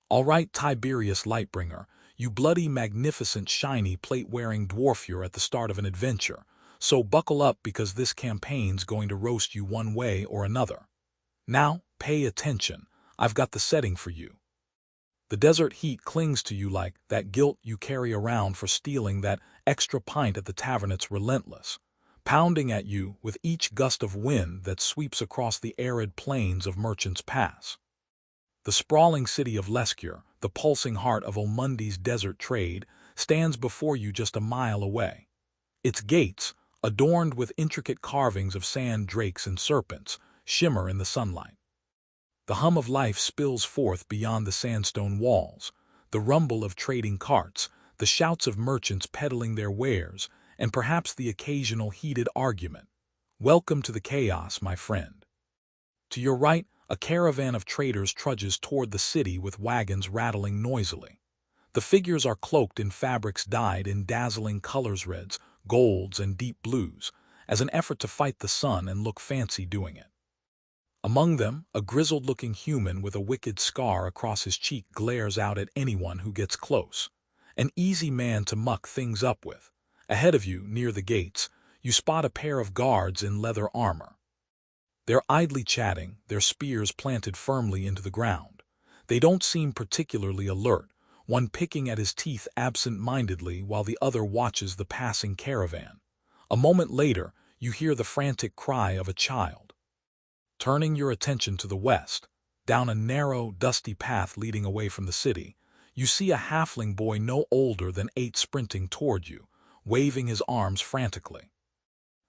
All right, Tiberius Lightbringer, you bloody, magnificent, shiny, plate-wearing dwarf, you're at the start of an adventure. So buckle up because this campaign's going to roast you one way or another. Now, pay attention. I've got the setting for you. The desert heat clings to you like that guilt you carry around for stealing that extra pint at the tavern. It's relentless, pounding at you with each gust of wind that sweeps across the arid plains of Merchant's Pass. The sprawling city of Lescure, the pulsing heart of Olmundi's desert trade, stands before you just a mile away. Its gates, adorned with intricate carvings of sand drakes and serpents, shimmer in the sunlight. The hum of life spills forth beyond the sandstone walls, the rumble of trading carts, the shouts of merchants peddling their wares, and perhaps the occasional heated argument. Welcome to the chaos, my friend. To your right, a caravan of traders trudges toward the city with wagons rattling noisily. The figures are cloaked in fabrics dyed in dazzling colors, reds, golds, and deep blues, as an effort to fight the sun and look fancy doing it. Among them, a grizzled-looking human with a wicked scar across his cheek glares out at anyone who gets close. An easy man to muck things up with. Ahead of you, near the gates, you spot a pair of guards in leather armor. They're idly chatting, their spears planted firmly into the ground. They don't seem particularly alert, one picking at his teeth absent-mindedly while the other watches the passing caravan. A moment later, you hear the frantic cry of a child. Turning your attention to the west, down a narrow, dusty path leading away from the city, you see a halfling boy no older than 8 sprinting toward you, waving his arms frantically.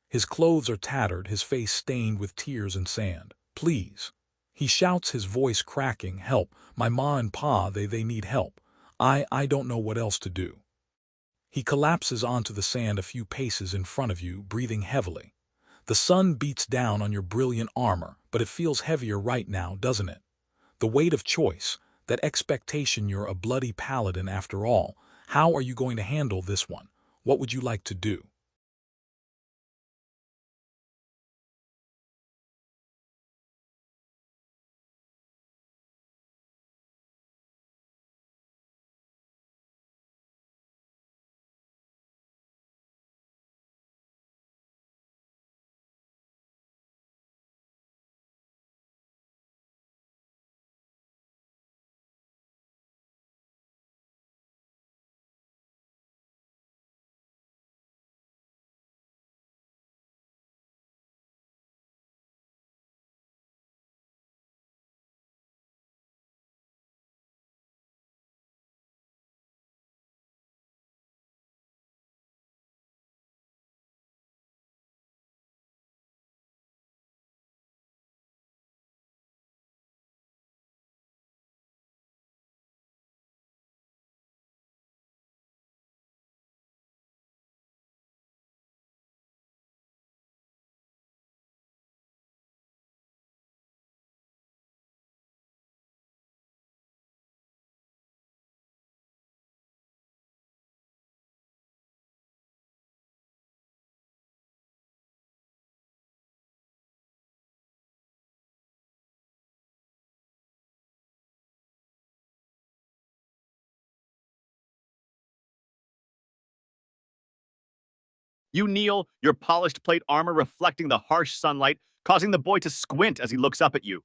His clothes are tattered, his face stained with tears and sand. Please. He shouts, his voice cracking, help, my ma and pa, they need help. I don't know what else to do. He collapses onto the sand a few paces in front of you, breathing heavily. The sun beats down on your brilliant armor, but it feels heavier right now, doesn't it? The weight of choice, that expectation you're a bloody paladin after all. How are you going to handle this one? What would you like to do? You kneel, your polished plate armor reflecting the harsh sunlight, causing the boy to squint as he looks up at you.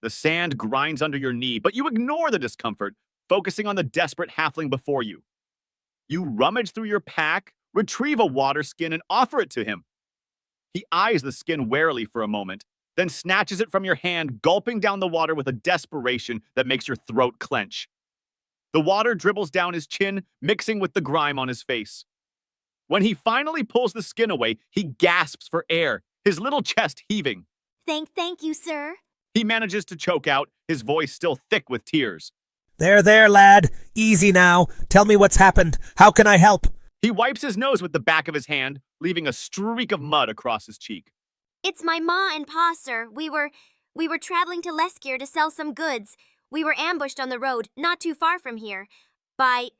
The sand grinds under your knee, but you ignore the discomfort, focusing on the desperate halfling before you. You rummage through your pack, retrieve a water skin, and offer it to him. He eyes the skin warily for a moment, then snatches it from your hand, gulping down the water with a desperation that makes your throat clench. The water dribbles down his chin, mixing with the grime on his face. When he finally pulls the skin away, he gasps for air, his little chest heaving. Thank you, sir. He manages to choke out, his voice still thick with tears. There, lad. Easy now. Tell me what's happened. How can I help? He wipes his nose with the back of his hand, leaving a streak of mud across his cheek. It's my ma and pa, sir. We were traveling to Lescure to sell some goods. We were ambushed on the road, not too far from here. By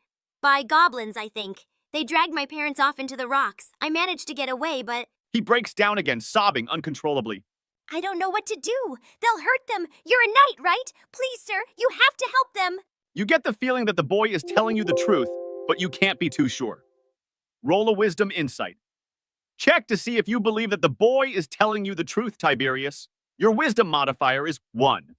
goblins, I think. They dragged my parents off into the rocks. I managed to get away, but... He breaks down again, sobbing uncontrollably. I don't know what to do. They'll hurt them. You're a knight, right? Please, sir, you have to help them. You get the feeling that the boy is telling you the truth, but you can't be too sure. Roll a wisdom insight. Check to see if you believe that the boy is telling you the truth, Tiberius. Your wisdom modifier is 1.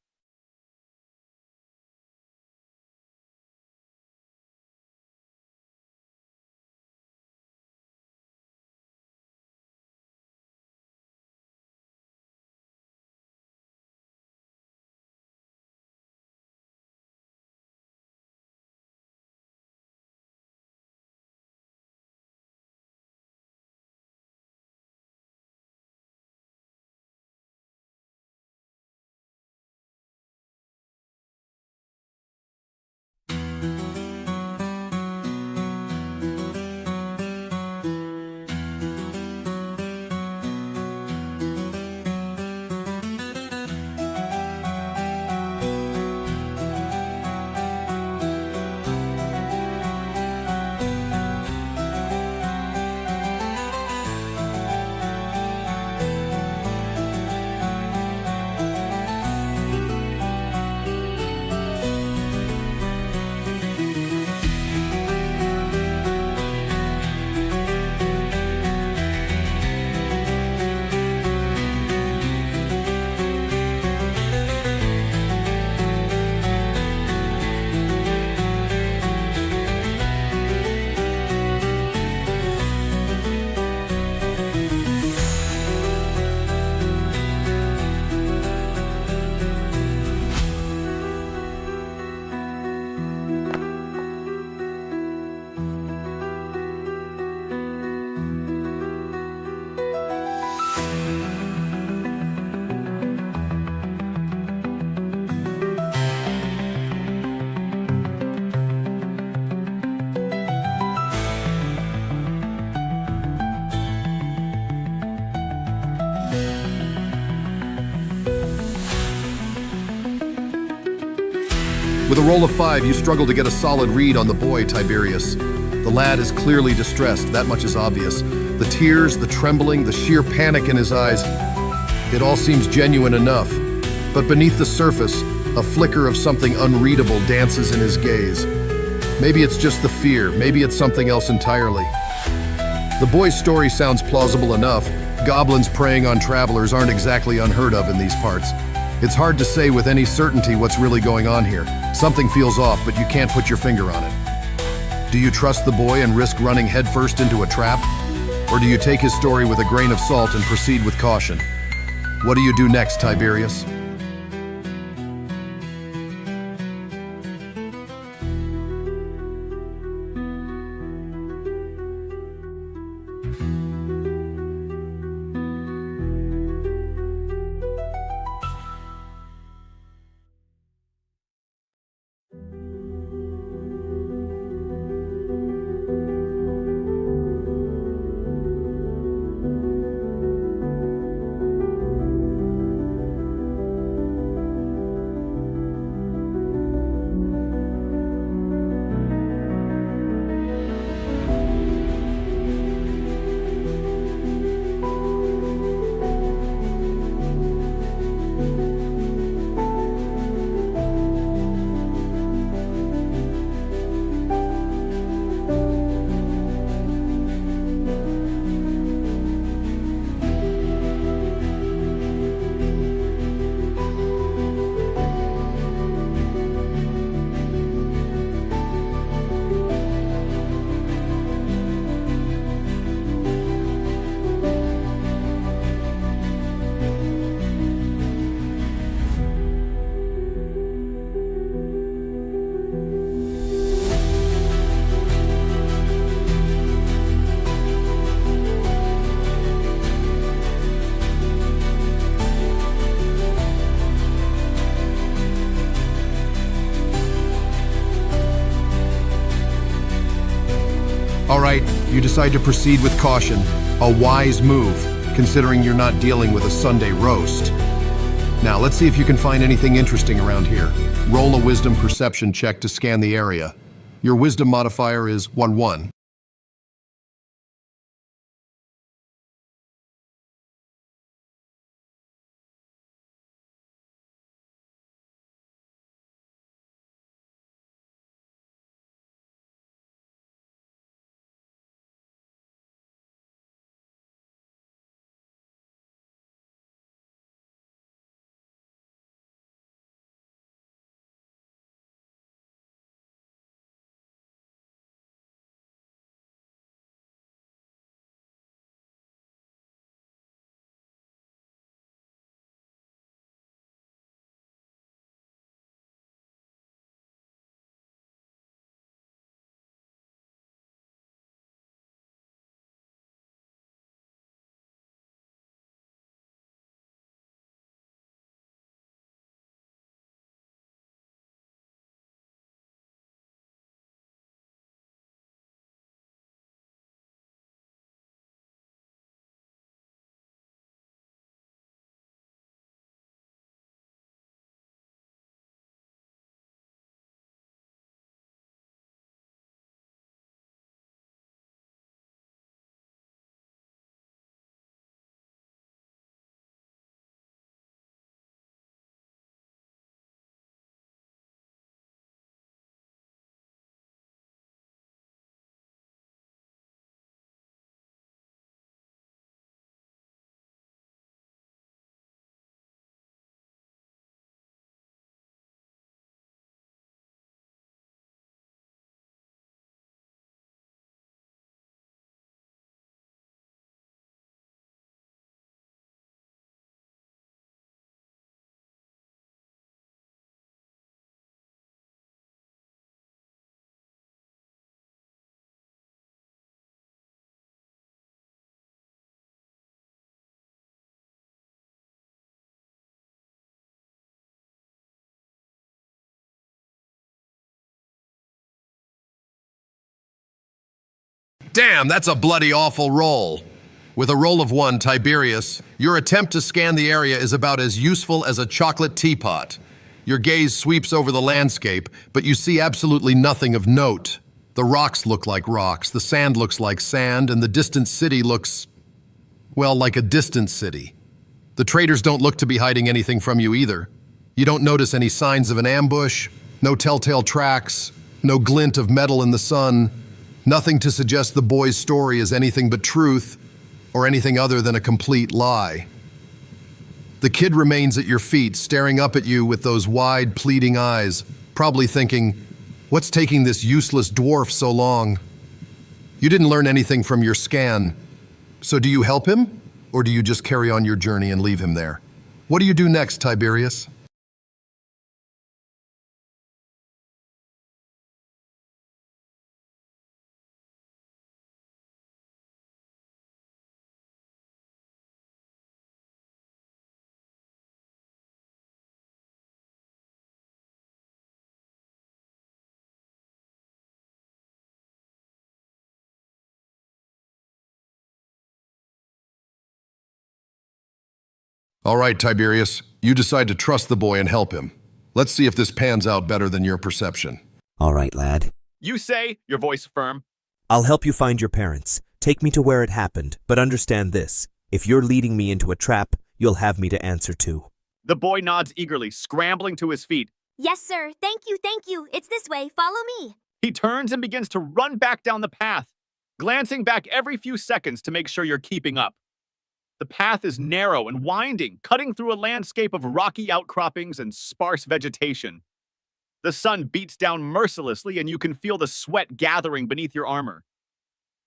With a roll of 5, you struggle to get a solid read on the boy, Tiberius. The lad is clearly distressed, that much is obvious. The tears, the trembling, the sheer panic in his eyes, it all seems genuine enough. But beneath the surface, a flicker of something unreadable dances in his gaze. Maybe it's just the fear, maybe it's something else entirely. The boy's story sounds plausible enough. Goblins preying on travelers aren't exactly unheard of in these parts. It's hard to say with any certainty what's really going on here. Something feels off, but you can't put your finger on it. Do you trust the boy and risk running headfirst into a trap? Or do you take his story with a grain of salt and proceed with caution? What do you do next, Tiberius? All right, you decide to proceed with caution. A wise move, considering you're not dealing with a Sunday roast. Now, let's see if you can find anything interesting around here. Roll a wisdom perception check to scan the area. Your wisdom modifier is 1-1. Damn, that's a bloody awful roll. With a roll of 1, Tiberius, your attempt to scan the area is about as useful as a chocolate teapot. Your gaze sweeps over the landscape, but you see absolutely nothing of note. The rocks look like rocks, the sand looks like sand, and the distant city looks, well, like a distant city. The traders don't look to be hiding anything from you either. You don't notice any signs of an ambush, no telltale tracks, no glint of metal in the sun, nothing to suggest the boy's story is anything but truth or anything other than a complete lie. The kid remains at your feet, staring up at you with those wide, pleading eyes, probably thinking, what's taking this useless dwarf so long? You didn't learn anything from your scan. So do you help him? Or do you just carry on your journey and leave him there? What do you do next, Tiberius? All right, Tiberius, you decide to trust the boy and help him. Let's see if this pans out better than your perception. All right, lad. You say, your voice firm. I'll help you find your parents. Take me to where it happened, but understand this. If you're leading me into a trap, you'll have me to answer to. The boy nods eagerly, scrambling to his feet. Yes, sir. Thank you, thank you. It's this way. Follow me. He turns and begins to run back down the path, glancing back every few seconds to make sure you're keeping up. The path is narrow and winding, cutting through a landscape of rocky outcroppings and sparse vegetation. The sun beats down mercilessly, and you can feel the sweat gathering beneath your armor.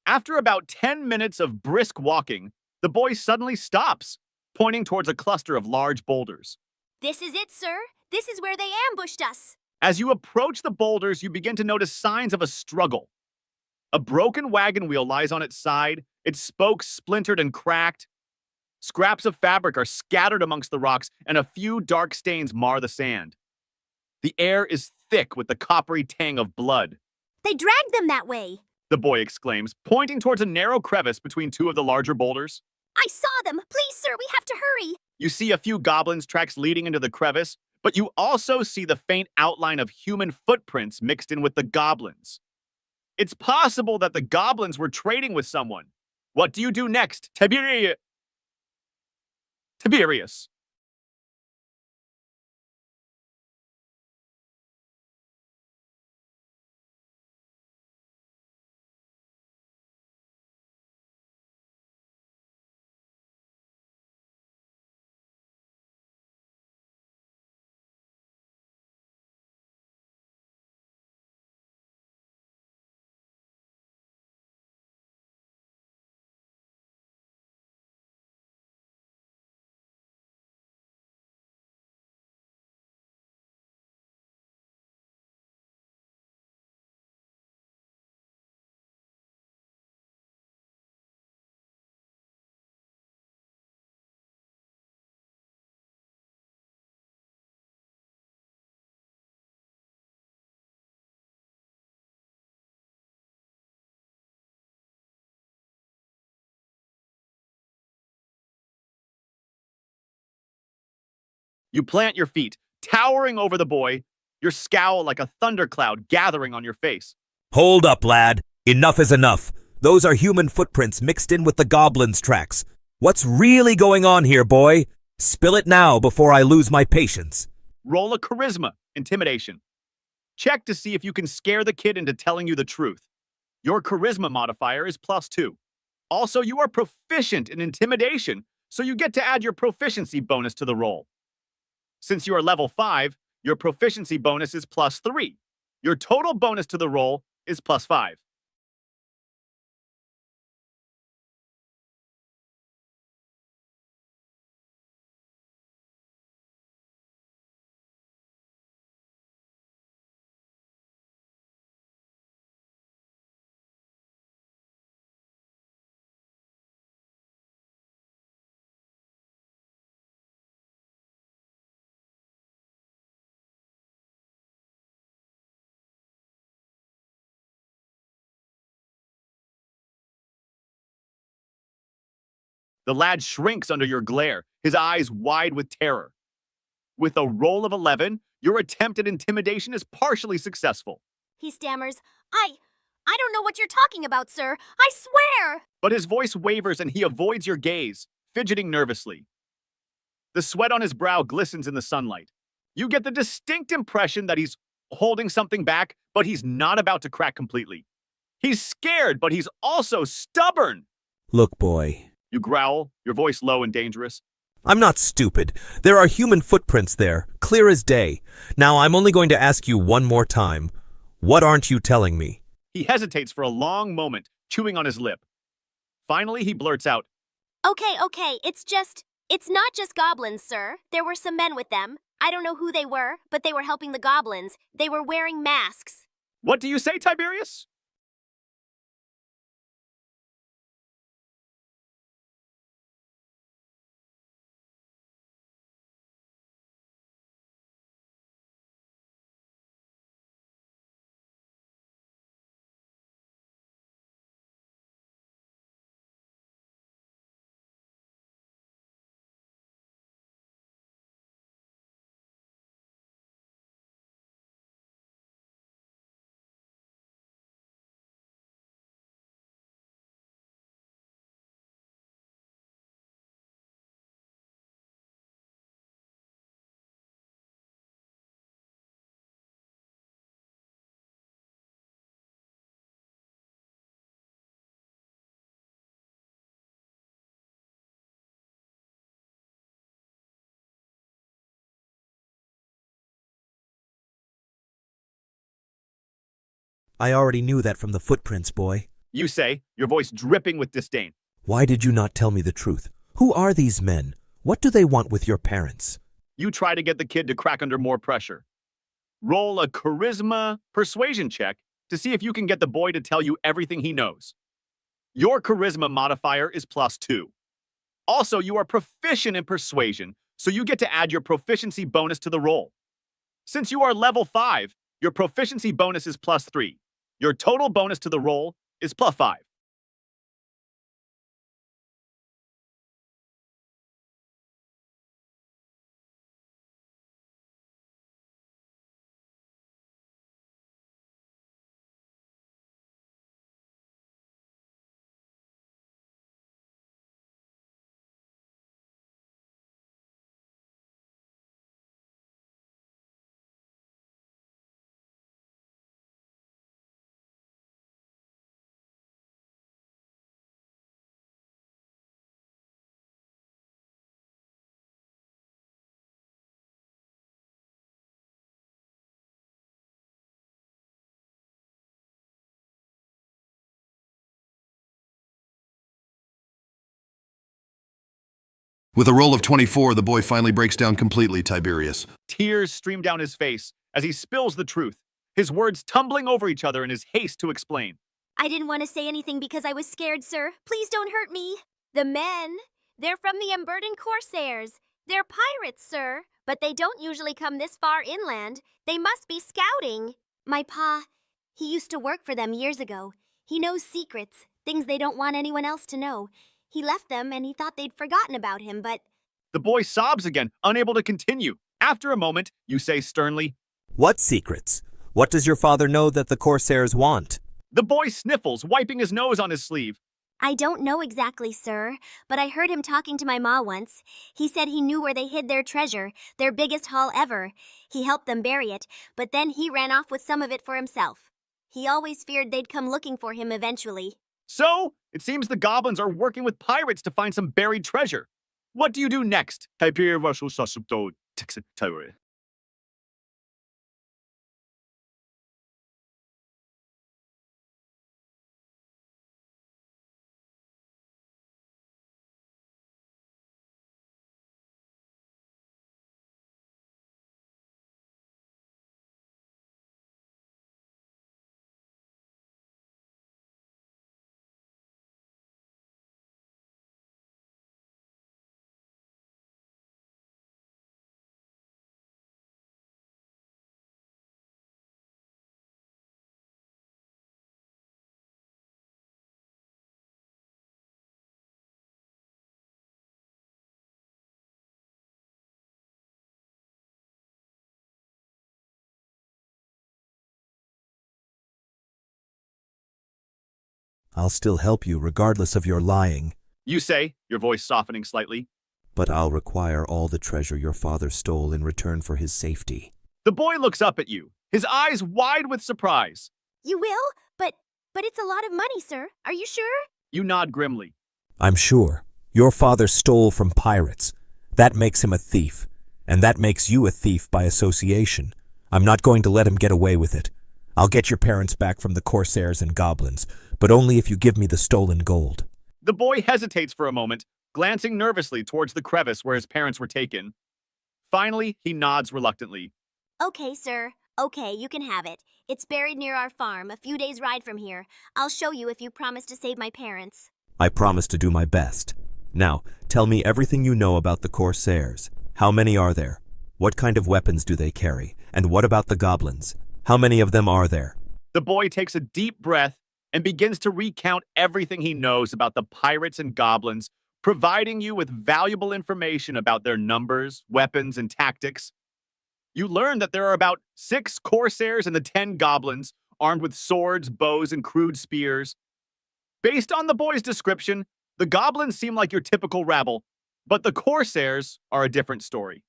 After about 10 minutes of brisk walking, the boy suddenly stops, pointing towards a cluster of large boulders. This is it, sir. This is where they ambushed us. As you approach the boulders, you begin to notice signs of a struggle. A broken wagon wheel lies on its side, its spokes splintered and cracked. Scraps of fabric are scattered amongst the rocks, and a few dark stains mar the sand. The air is thick with the coppery tang of blood. They dragged them that way. The boy exclaims, pointing towards a narrow crevice between two of the larger boulders. I saw them. Please, sir, we have to hurry. You see a few goblins' tracks leading into the crevice, but you also see the faint outline of human footprints mixed in with the goblins. It's possible that the goblins were trading with someone. What do you do next, Tiberius? You plant your feet, towering over the boy, your scowl like a thundercloud gathering on your face. Hold up, lad. Enough is enough. Those are human footprints mixed in with the goblins' tracks. What's really going on here, boy? Spill it now before I lose my patience. Roll a charisma, intimidation. Check to see if you can scare the kid into telling you the truth. Your charisma modifier is +2. Also, you are proficient in intimidation, so you get to add your proficiency bonus to the roll. Since you are level 5, your proficiency bonus is +3. Your total bonus to the roll is +5. The lad shrinks under your glare, his eyes wide with terror. With a roll of 11, your attempt at intimidation is partially successful. He stammers, I don't know what you're talking about, sir. I swear! But his voice wavers and he avoids your gaze, fidgeting nervously. The sweat on his brow glistens in the sunlight. You get the distinct impression that he's holding something back, but he's not about to crack completely. He's scared, but he's also stubborn. Look, boy. You growl, your voice low and dangerous. I'm not stupid. There are human footprints there, clear as day. Now I'm only going to ask you one more time. What aren't you telling me? He hesitates for a long moment, chewing on his lip. Finally, he blurts out, Okay, it's not just goblins, sir. There were some men with them. I don't know who they were, but they were helping the goblins. They were wearing masks. What do you say, Tiberius? I already knew that from the footprints, boy. You say, your voice dripping with disdain. Why did you not tell me the truth? Who are these men? What do they want with your parents? You try to get the kid to crack under more pressure. Roll a charisma persuasion check to see if you can get the boy to tell you everything he knows. Your charisma modifier is +2. Also, you are proficient in persuasion, so you get to add your proficiency bonus to the roll. Since you are level 5, your proficiency bonus is +3. Your total bonus to the roll is +5. With a roll of 24, the boy finally breaks down completely, Tiberius. Tears stream down his face as he spills the truth, his words tumbling over each other in his haste to explain. I didn't want to say anything because I was scared, sir. Please don't hurt me. The men, they're from the Emberden Corsairs. They're pirates, sir, but they don't usually come this far inland. They must be scouting. My pa, he used to work for them years ago. He knows secrets, things they don't want anyone else to know. He left them and he thought they'd forgotten about him, but... The boy sobs again, unable to continue. After a moment, you say sternly, What secrets? What does your father know that the Corsairs want? The boy sniffles, wiping his nose on his sleeve. I don't know exactly, sir, but I heard him talking to my ma once. He said he knew where they hid their treasure, their biggest haul ever. He helped them bury it, but then he ran off with some of it for himself. He always feared they'd come looking for him eventually. So, it seems the goblins are working with pirates to find some buried treasure. What do you do next? I'll still help you regardless of your lying, You say, your voice softening slightly. but I'll require all the treasure your father stole in return for his safety. The boy looks up at you, his eyes wide with surprise. You will? But it's a lot of money, sir. Are you sure? You nod grimly. I'm sure. Your father stole from pirates. That makes him a thief. And that makes you a thief by association. I'm not going to let him get away with it. I'll get your parents back from the corsairs and goblins, but only if you give me the stolen gold. The boy hesitates for a moment, glancing nervously towards the crevice where his parents were taken. Finally, he nods reluctantly. Okay, sir. Okay, you can have it. It's buried near our farm, a few days' ride from here. I'll show you if you promise to save my parents. I promise to do my best. Now, tell me everything you know about the corsairs. How many are there? What kind of weapons do they carry? And what about the goblins? How many of them are there? The boy takes a deep breath and begins to recount everything he knows about the pirates and goblins, providing you with valuable information about their numbers, weapons, and tactics. You learn that there are about 6 corsairs and the 10 goblins, armed with swords, bows, and crude spears. Based on the boy's description, the goblins seem like your typical rabble, but the corsairs are a different story.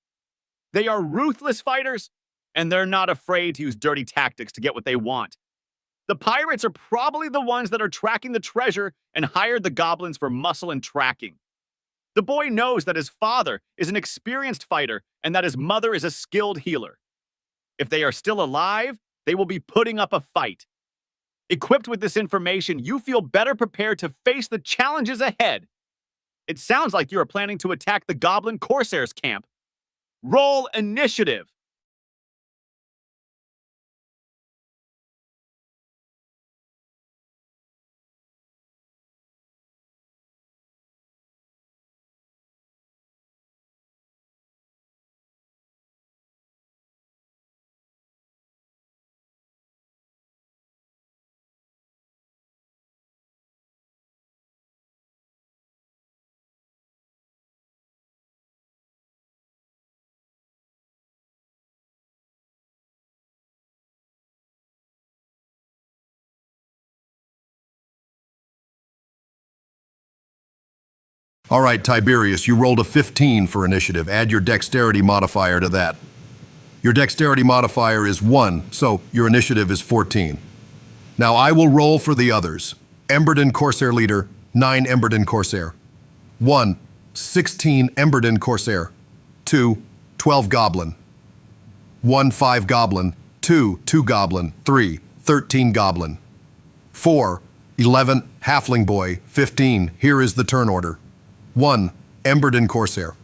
They are ruthless fighters, and they're not afraid to use dirty tactics to get what they want. The pirates are probably the ones that are tracking the treasure and hired the goblins for muscle and tracking. The boy knows that his father is an experienced fighter and that his mother is a skilled healer. If they are still alive, they will be putting up a fight. Equipped with this information, you feel better prepared to face the challenges ahead. It sounds like you are planning to attack the Goblin Corsairs camp. Roll initiative. All right, Tiberius, you rolled a 15 for initiative. Add your dexterity modifier to that. Your dexterity modifier is 1, so your initiative is 14. Now I will roll for the others. Emberden Corsair Leader, 9 Emberden Corsair. 1, 16 Emberden Corsair. 2, 12 Goblin. 1, 5 Goblin. 2, 2 Goblin. 3, 13 Goblin. 4, 11 Halfling Boy. 15, here is the turn order. 1, Emberden Corsair.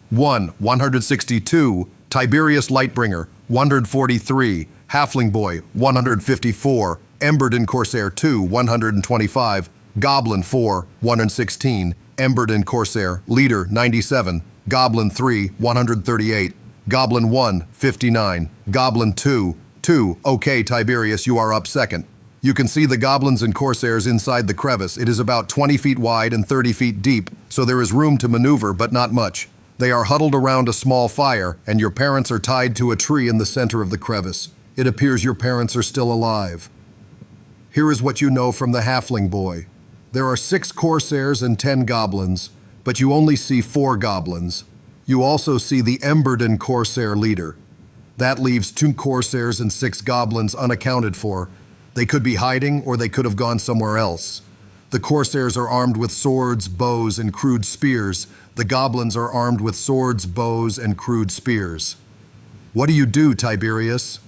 1, 162, Tiberius Lightbringer. 143, Halfling Boy. 154, Emberden Corsair 2, 125, Goblin 4, 116, Emberden Corsair, Leader 97, Goblin 3, 138, Goblin 1, 59, Goblin 2, 2. Okay, Tiberius, you are up second. You can see the goblins and corsairs inside the crevice. It is about 20 feet wide and 30 feet deep, so there is room to maneuver, but not much. They are huddled around a small fire, and your parents are tied to a tree in the center of the crevice. It appears your parents are still alive. Here is what you know from the Halfling Boy. There are 6 corsairs and 10 goblins, but you only see 4 goblins. You also see the Emberden Corsair leader. That leaves 2 corsairs and 6 goblins unaccounted for. They could be hiding, or they could have gone somewhere else. The corsairs are armed with swords, bows, and crude spears. The goblins are armed with swords, bows, and crude spears. What do you do, Tiberius?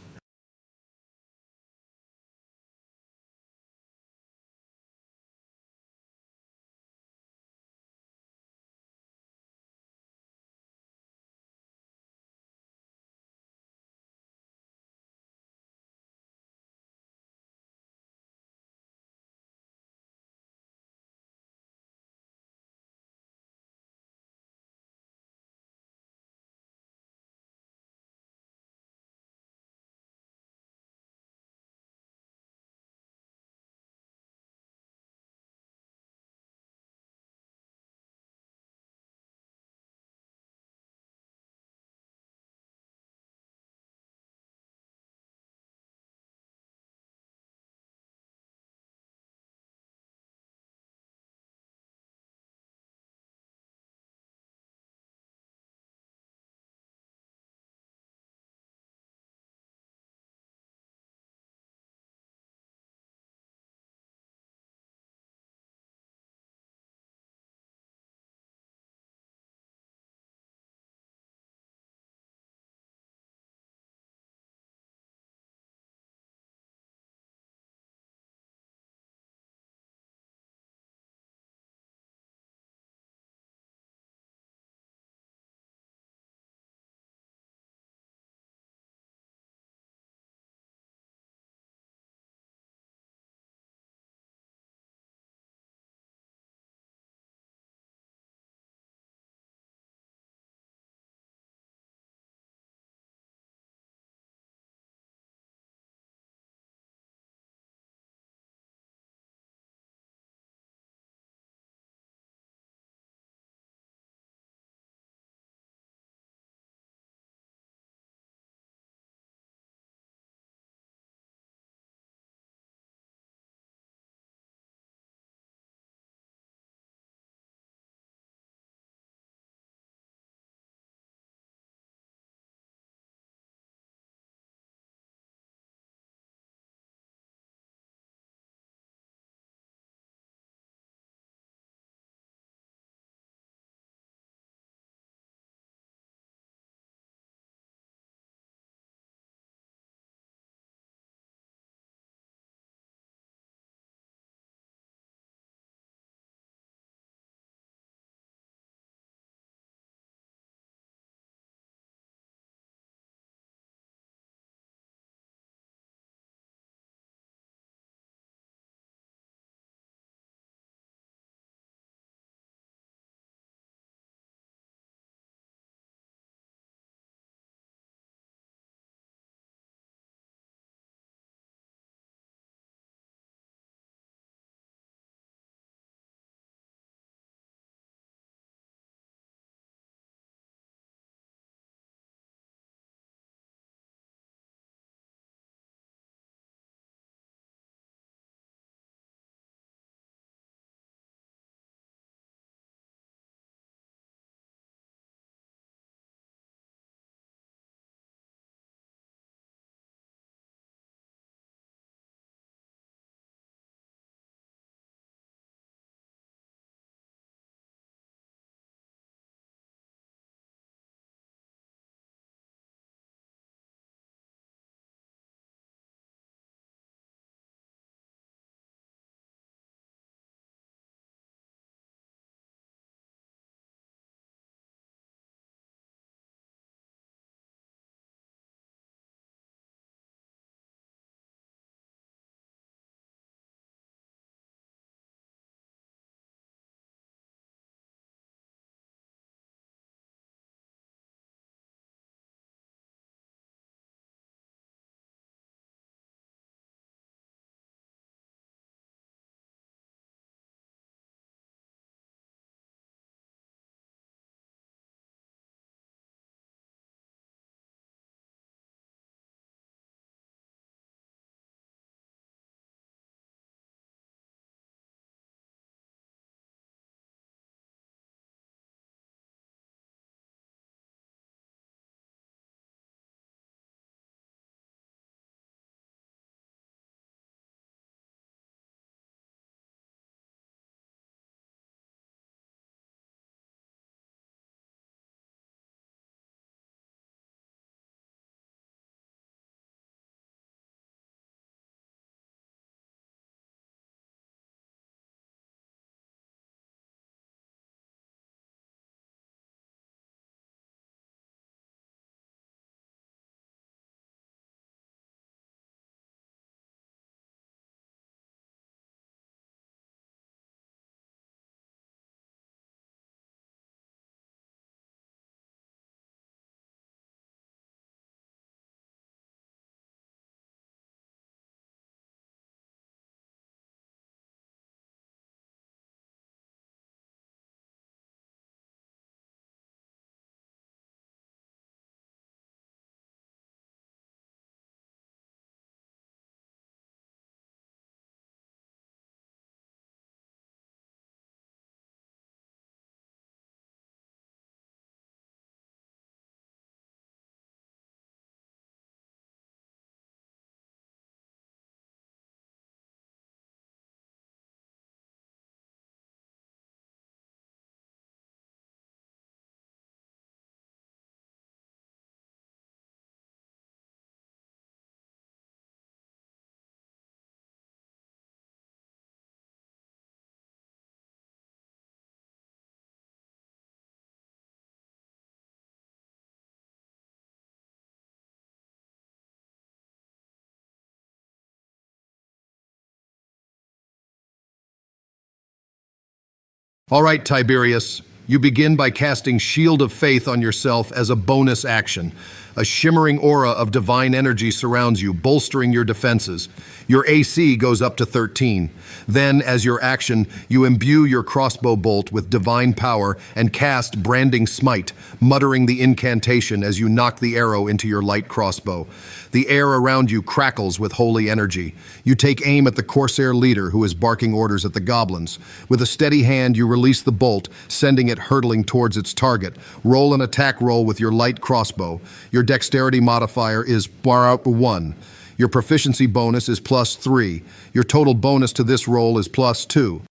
All right, Tiberius. You begin by casting Shield of Faith on yourself as a bonus action. A shimmering aura of divine energy surrounds you, bolstering your defenses. Your AC goes up to 13. Then, as your action, you imbue your crossbow bolt with divine power and cast Branding Smite, muttering the incantation as you knock the arrow into your light crossbow. The air around you crackles with holy energy. You take aim at the Corsair leader who is barking orders at the goblins. With a steady hand, you release the bolt, sending it hurtling towards its target. Roll an attack roll with your light crossbow. Your dexterity modifier is +1. Your proficiency bonus is +3. Your total bonus to this roll is +2.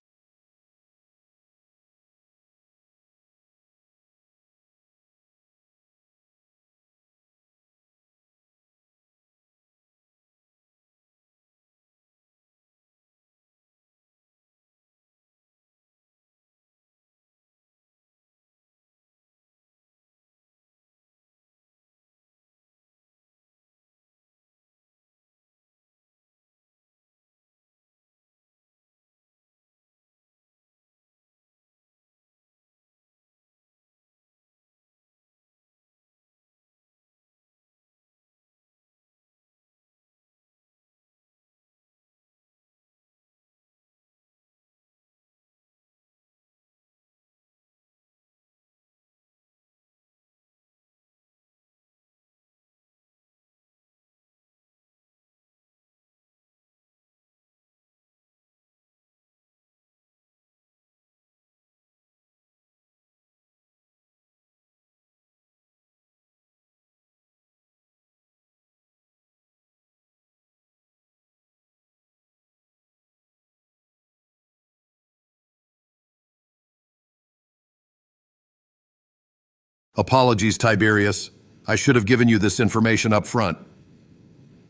Apologies, Tiberius. I should have given you this information up front.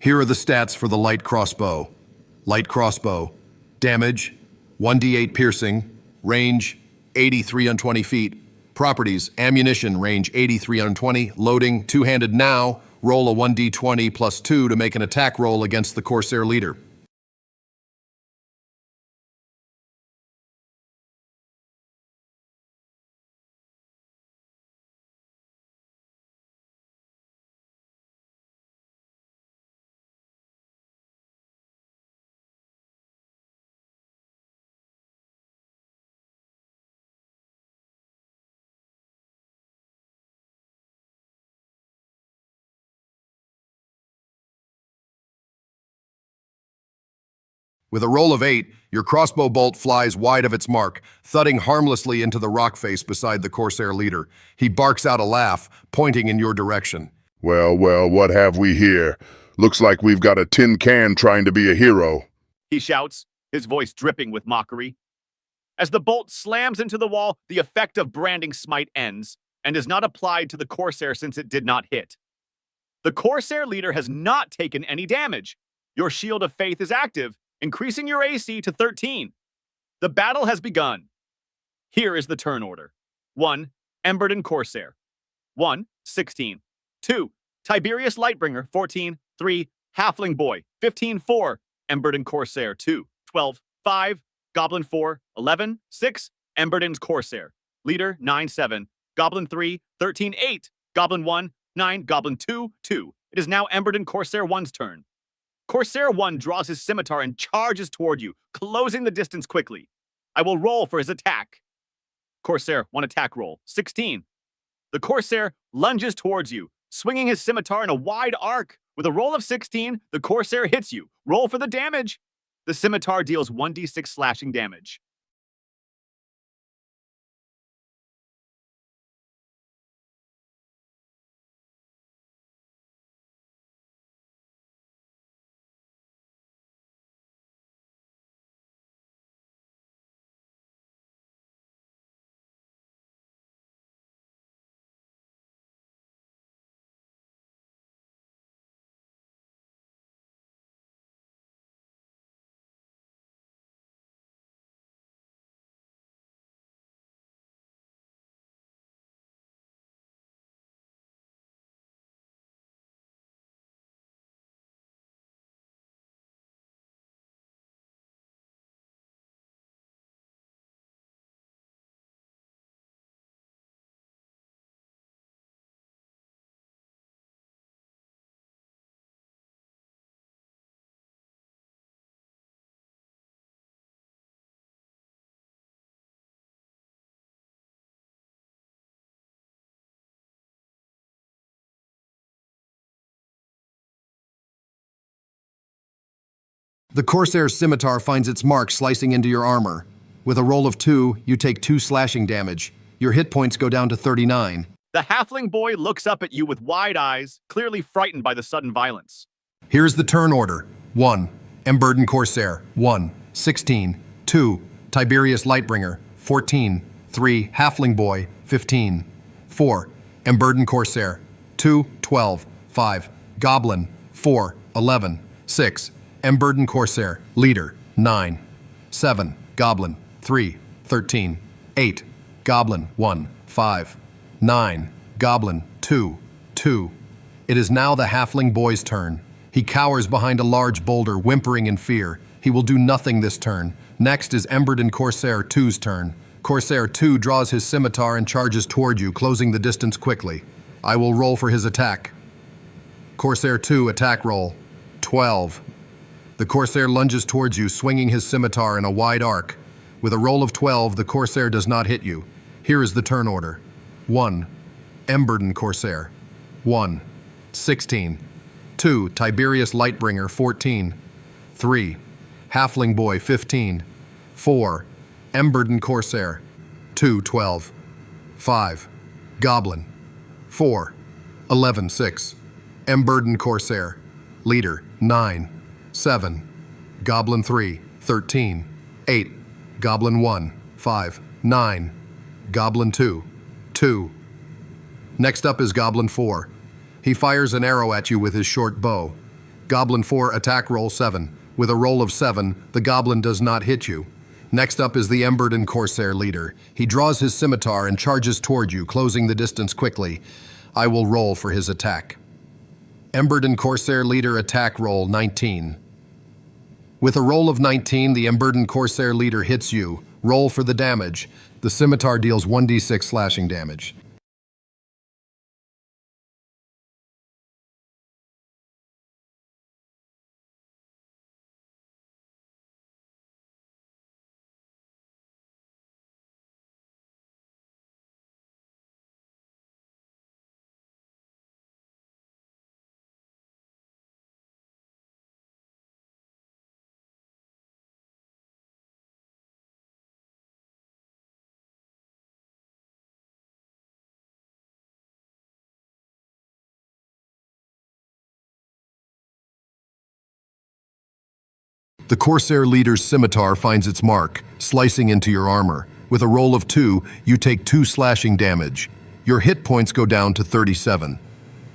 Here are the stats for the light crossbow. Light crossbow. Damage, 1d8 piercing. Range, 83 on 20 feet. Properties, ammunition, range 83 on 20. Loading, two-handed now. Roll a 1d20 +2 to make an attack roll against the Corsair leader. With a roll of 8, your crossbow bolt flies wide of its mark, thudding harmlessly into the rock face beside the Corsair leader. He barks out a laugh, pointing in your direction. Well, well, what have we here? Looks like we've got a tin can trying to be a hero. He shouts, his voice dripping with mockery. As the bolt slams into the wall, the effect of Branding Smite ends, and is not applied to the Corsair since it did not hit. The Corsair leader has not taken any damage. Your Shield of Faith is active, increasing your AC to 13. The battle has begun. Here is the turn order. 1. Emberden Corsair. 1. 16. 2. Tiberius Lightbringer. 14. 3. Halfling Boy. 15. 4. Emberden Corsair. 2. 12. 5. Goblin 4. 11. 6. Emberden's Corsair. Leader 9. 7. Goblin 3. 13. 8. Goblin 1. 9. Goblin 2. 2. It is now Emberden Corsair 1's turn. Corsair 1 draws his scimitar and charges toward you, closing the distance quickly. I will roll for his attack. Corsair 1 attack roll. 16. The Corsair lunges towards you, swinging his scimitar in a wide arc. With a roll of 16, the Corsair hits you. Roll for the damage. The scimitar deals 1d6 slashing damage. The Corsair's scimitar finds its mark slicing into your armor. With a roll of 2, you take 2 slashing damage. Your hit points go down to 39. The halfling boy looks up at you with wide eyes, clearly frightened by the sudden violence. Here's the turn order. 1. Emberden Corsair. 1. 16. 2. Tiberius Lightbringer. 14. 3. Halfling Boy. 15. 4. Emberden Corsair. 2. 12. 5. Goblin. 4. 11. 6. Emberden Corsair. Leader. 9. 7. Goblin. 3. 13. 8. Goblin. 1. 5. 9. Goblin. 2. 2. It is now the halfling boy's turn. He cowers behind a large boulder, whimpering in fear. He will do nothing this turn. Next is Emberden Corsair 2's turn. Corsair 2 draws his scimitar and charges toward you, closing the distance quickly. I will roll for his attack. Corsair 2 attack roll. 12. The Corsair lunges towards you, swinging his scimitar in a wide arc. With a roll of 12, the Corsair does not hit you. Here is the turn order. 1. Emberden Corsair. 1. 16. 2. Tiberius Lightbringer. 14. 3. Halfling Boy. 15. 4. Emberden Corsair. 2. 12. 5. Goblin. 4. 11. 6. Emberden Corsair. Leader. 9. 7. Goblin 3. 13. 8. Goblin 1. 5. 9. Goblin 2. 2. Next up is Goblin 4. He fires an arrow at you with his short bow. Goblin 4 attack roll 7. With a roll of 7, the goblin does not hit you. Next up is the Emberden Corsair leader. He draws his scimitar and charges toward you, closing the distance quickly. I will roll for his attack. Emberden Corsair leader attack roll 19. With a roll of 19, the Emberden Corsair leader hits you. Roll for the damage. The scimitar deals 1d6 slashing damage. The Corsair leader's scimitar finds its mark, slicing into your armor. With a roll of 2, you take 2 slashing damage. Your hit points go down to 37.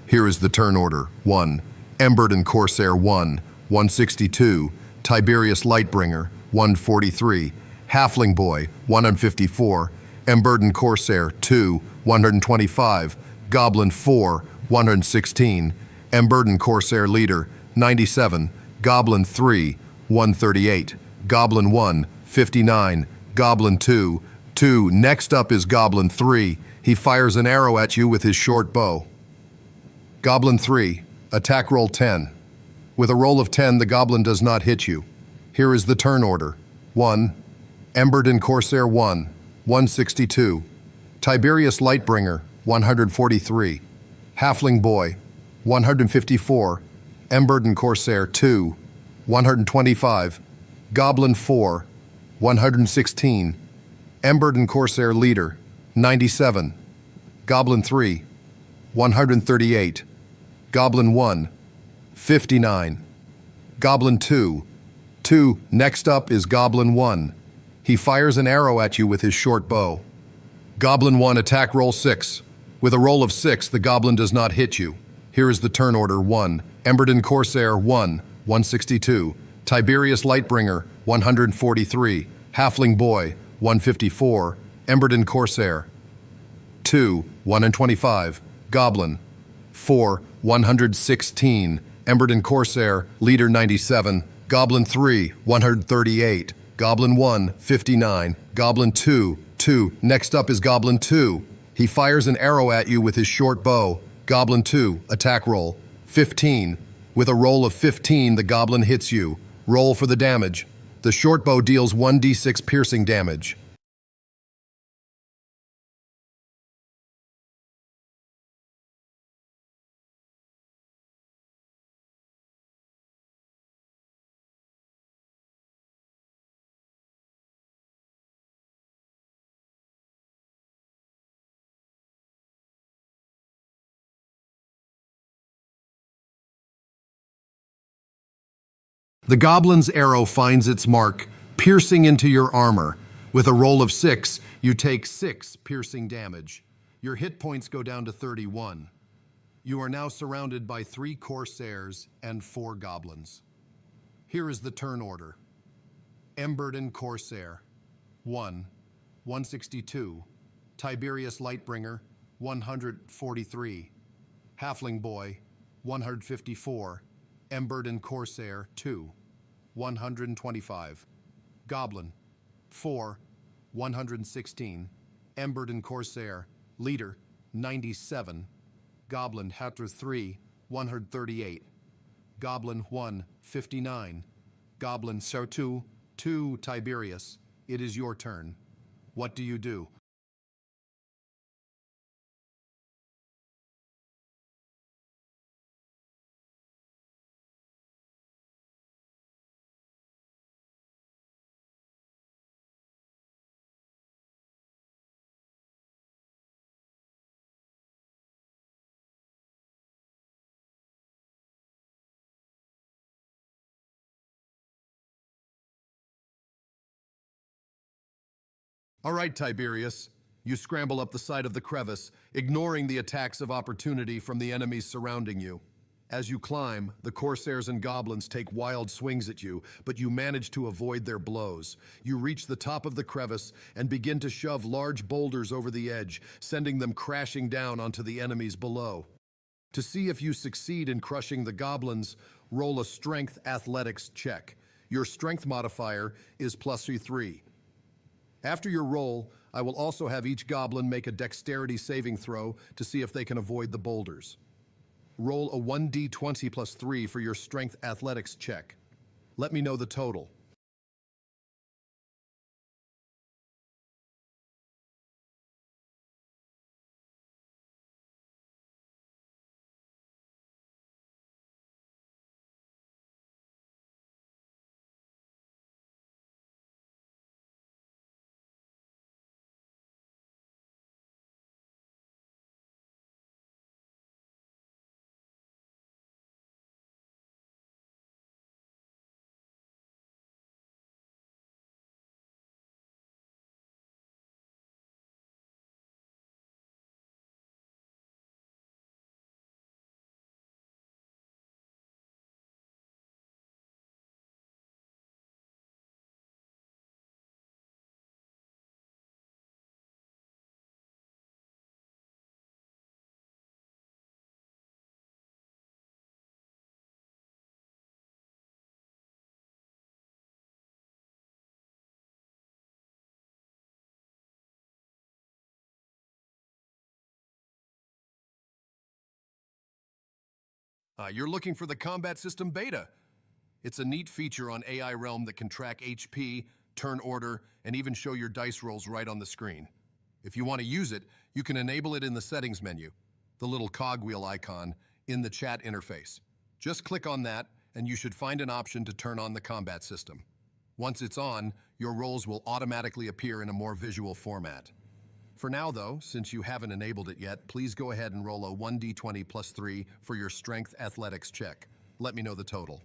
Here is the turn order. 1. Emberden Corsair 1. 162. Tiberius Lightbringer 143. Halfling Boy 154. Emberden Corsair 2. 125. Goblin 4. 116. Emberden Corsair Leader 97. Goblin 3. 138. Goblin 1, 59. Goblin 2, 2. Next up is Goblin 3. He fires an arrow at you with his short bow. Goblin 3, attack roll 10. With a roll of 10, the goblin does not hit you. Here is the turn order. 1. Emberden Corsair 1, 162. Tiberius Lightbringer, 143. Halfling Boy, 154. Emberden Corsair 2, 125. Goblin 4, 116. Emberden Corsair Leader, 97. Goblin 3, 138. Goblin 1, 59. Goblin 2, 2. Next up is Goblin 1. He fires an arrow at you with his short bow. Goblin 1 attack roll 6. With a roll of 6, the goblin does not hit you. Here is the turn order. 1. Emberden Corsair 1, 162. Tiberius Lightbringer, 143. Halfling Boy, 154. Emberden Corsair, 2, 125. Goblin, 4, 116. Emberden Corsair, Leader 97. Goblin 3, 138. Goblin 1, 59. Goblin 2, 2. Next up is Goblin 2. He fires an arrow at you with his short bow. Goblin 2, attack roll, 15. With a roll of 15, the goblin hits you. Roll for the damage. The short bow deals 1d6 piercing damage. The goblin's arrow finds its mark, piercing into your armor. With a roll of 6, you take 6 piercing damage. Your hit points go down to 31. You are now surrounded by 3 corsairs and 4 goblins. Here is the turn order. Emberden Corsair, 1, 162. Tiberius Lightbringer, 143. Halfling Boy, 154. Emberden Corsair, 2, 125. Goblin, 4, 116. Emberden Corsair, Leader, 97. Goblin Hatter 3, 138. Goblin 1, 59. Goblin Ser 2, 2. Tiberius, it is your turn. What do you do? All right, Tiberius. You scramble up the side of the crevice, ignoring the attacks of opportunity from the enemies surrounding you. As you climb, the corsairs and goblins take wild swings at you, but you manage to avoid their blows. You reach the top of the crevice and begin to shove large boulders over the edge, sending them crashing down onto the enemies below. To see if you succeed in crushing the goblins, roll a strength athletics check. Your strength modifier is +3. After your roll, I will also have each goblin make a dexterity saving throw to see if they can avoid the boulders. Roll a 1d20 +3 for your strength athletics check. Let me know the total. You're looking for the combat system beta. It's a neat feature on AI Realm that can track HP, turn order, and even show your dice rolls right on the screen. If you want to use it, you can enable it in the settings menu, the little cogwheel icon in the chat interface. Just click on that, and you should find an option to turn on the combat system. Once it's on, your rolls will automatically appear in a more visual format. For now, though, since you haven't enabled it yet, please go ahead and roll a 1d20 +3 for your strength athletics check. Let me know the total.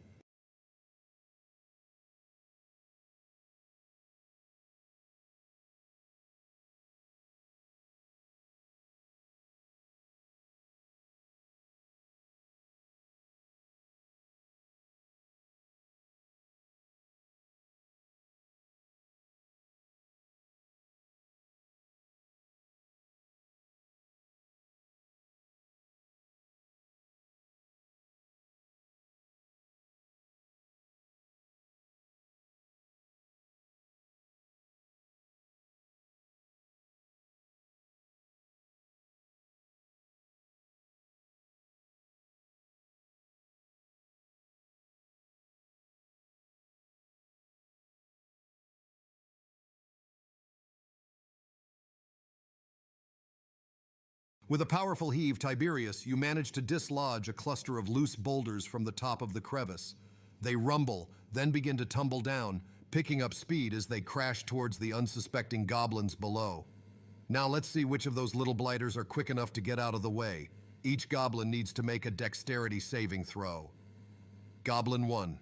With a powerful heave, Tiberius, you manage to dislodge a cluster of loose boulders from the top of the crevice. They rumble, then begin to tumble down, picking up speed as they crash towards the unsuspecting goblins below. Now let's see which of those little blighters are quick enough to get out of the way. Each goblin needs to make a dexterity saving throw. Goblin 1.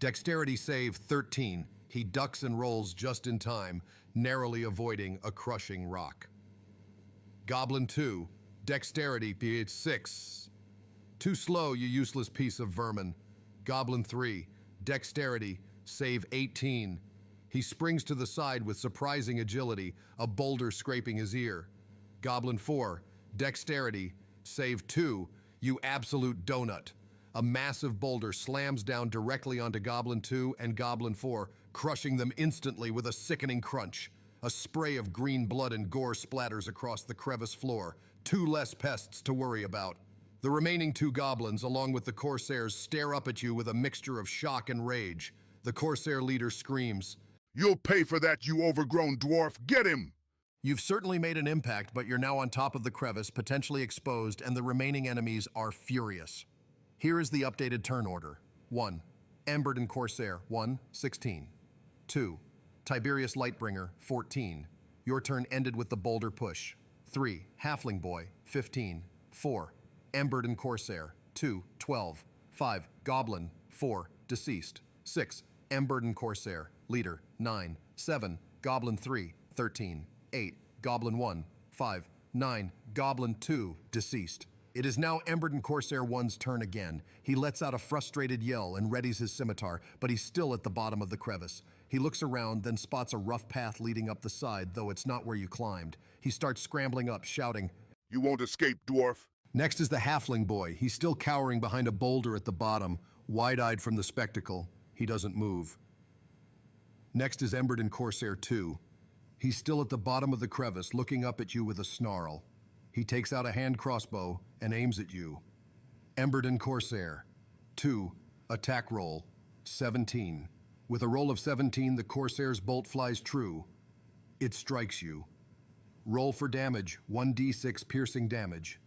Dexterity save 13. He ducks and rolls just in time, narrowly avoiding a crushing rock. Goblin 2. Dexterity ph 6. Too slow, you useless piece of vermin. Goblin 3. Dexterity save 18. He springs to the side with surprising agility, a boulder scraping his ear. Goblin 4. Dexterity save 2. You absolute donut. A massive boulder slams down directly onto Goblin 2 and Goblin 4, crushing them instantly with a sickening crunch. A spray of green blood and gore splatters across the crevice floor. 2 less pests to worry about. The remaining 2 goblins, along with the Corsairs, stare up at you with a mixture of shock and rage. The Corsair leader screams, You'll pay for that, you overgrown dwarf! Get him! You've certainly made an impact, but you're now on top of the crevice, potentially exposed, and the remaining enemies are furious. Here is the updated turn order. 1. Emberden Corsair, 1, 16. 2. Tiberius Lightbringer, 14. Your turn ended with the boulder push. 3. Halfling Boy, 15. 4. Emberden Corsair, 2, 12. 5. Goblin, 4. Deceased. 6. Emberden Corsair, Leader, 9. 7. Goblin 3, 13. 8. Goblin 1, 5. 9. Goblin 2, Deceased. It is now Emberden Corsair 1's turn again. He lets out a frustrated yell and readies his scimitar, but he's still at the bottom of the crevice. He looks around, then spots a rough path leading up the side, though it's not where you climbed. He starts scrambling up, shouting, You won't escape, dwarf! Next is the Halfling Boy. He's still cowering behind a boulder at the bottom, wide-eyed from the spectacle. He doesn't move. Next is Emberden Corsair 2. He's still at the bottom of the crevice, looking up at you with a snarl. He takes out a hand crossbow and aims at you. Emberden Corsair 2. Attack roll 17. With a roll of 17, the Corsair's bolt flies true. It strikes you. Roll for damage, 1d6 piercing damage.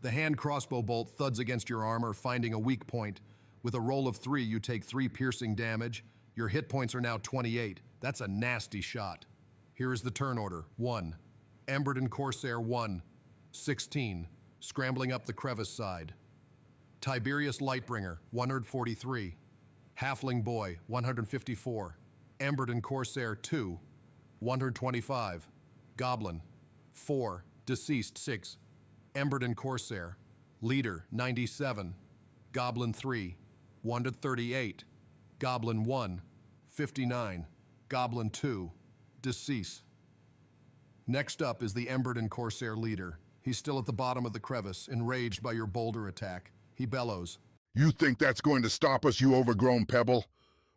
The hand crossbow bolt thuds against your armor, finding a weak point. With a roll of 3, you take 3 piercing damage. Your hit points are now 28. That's a nasty shot. Here is the turn order. 1. Emberden Corsair 1, 16. Scrambling up the crevice side. Tiberius Lightbringer, 143. Halfling Boy, 154. Emberden Corsair 2, 125. Goblin, 4. Deceased, 6. Emberden Corsair, Leader, 97. Goblin 3, 138. Goblin 1, 59. Goblin 2, Deceased. Next up is the Emberden Corsair Leader. He's still at the bottom of the crevice, enraged by your boulder attack. He bellows, You think that's going to stop us, you overgrown pebble?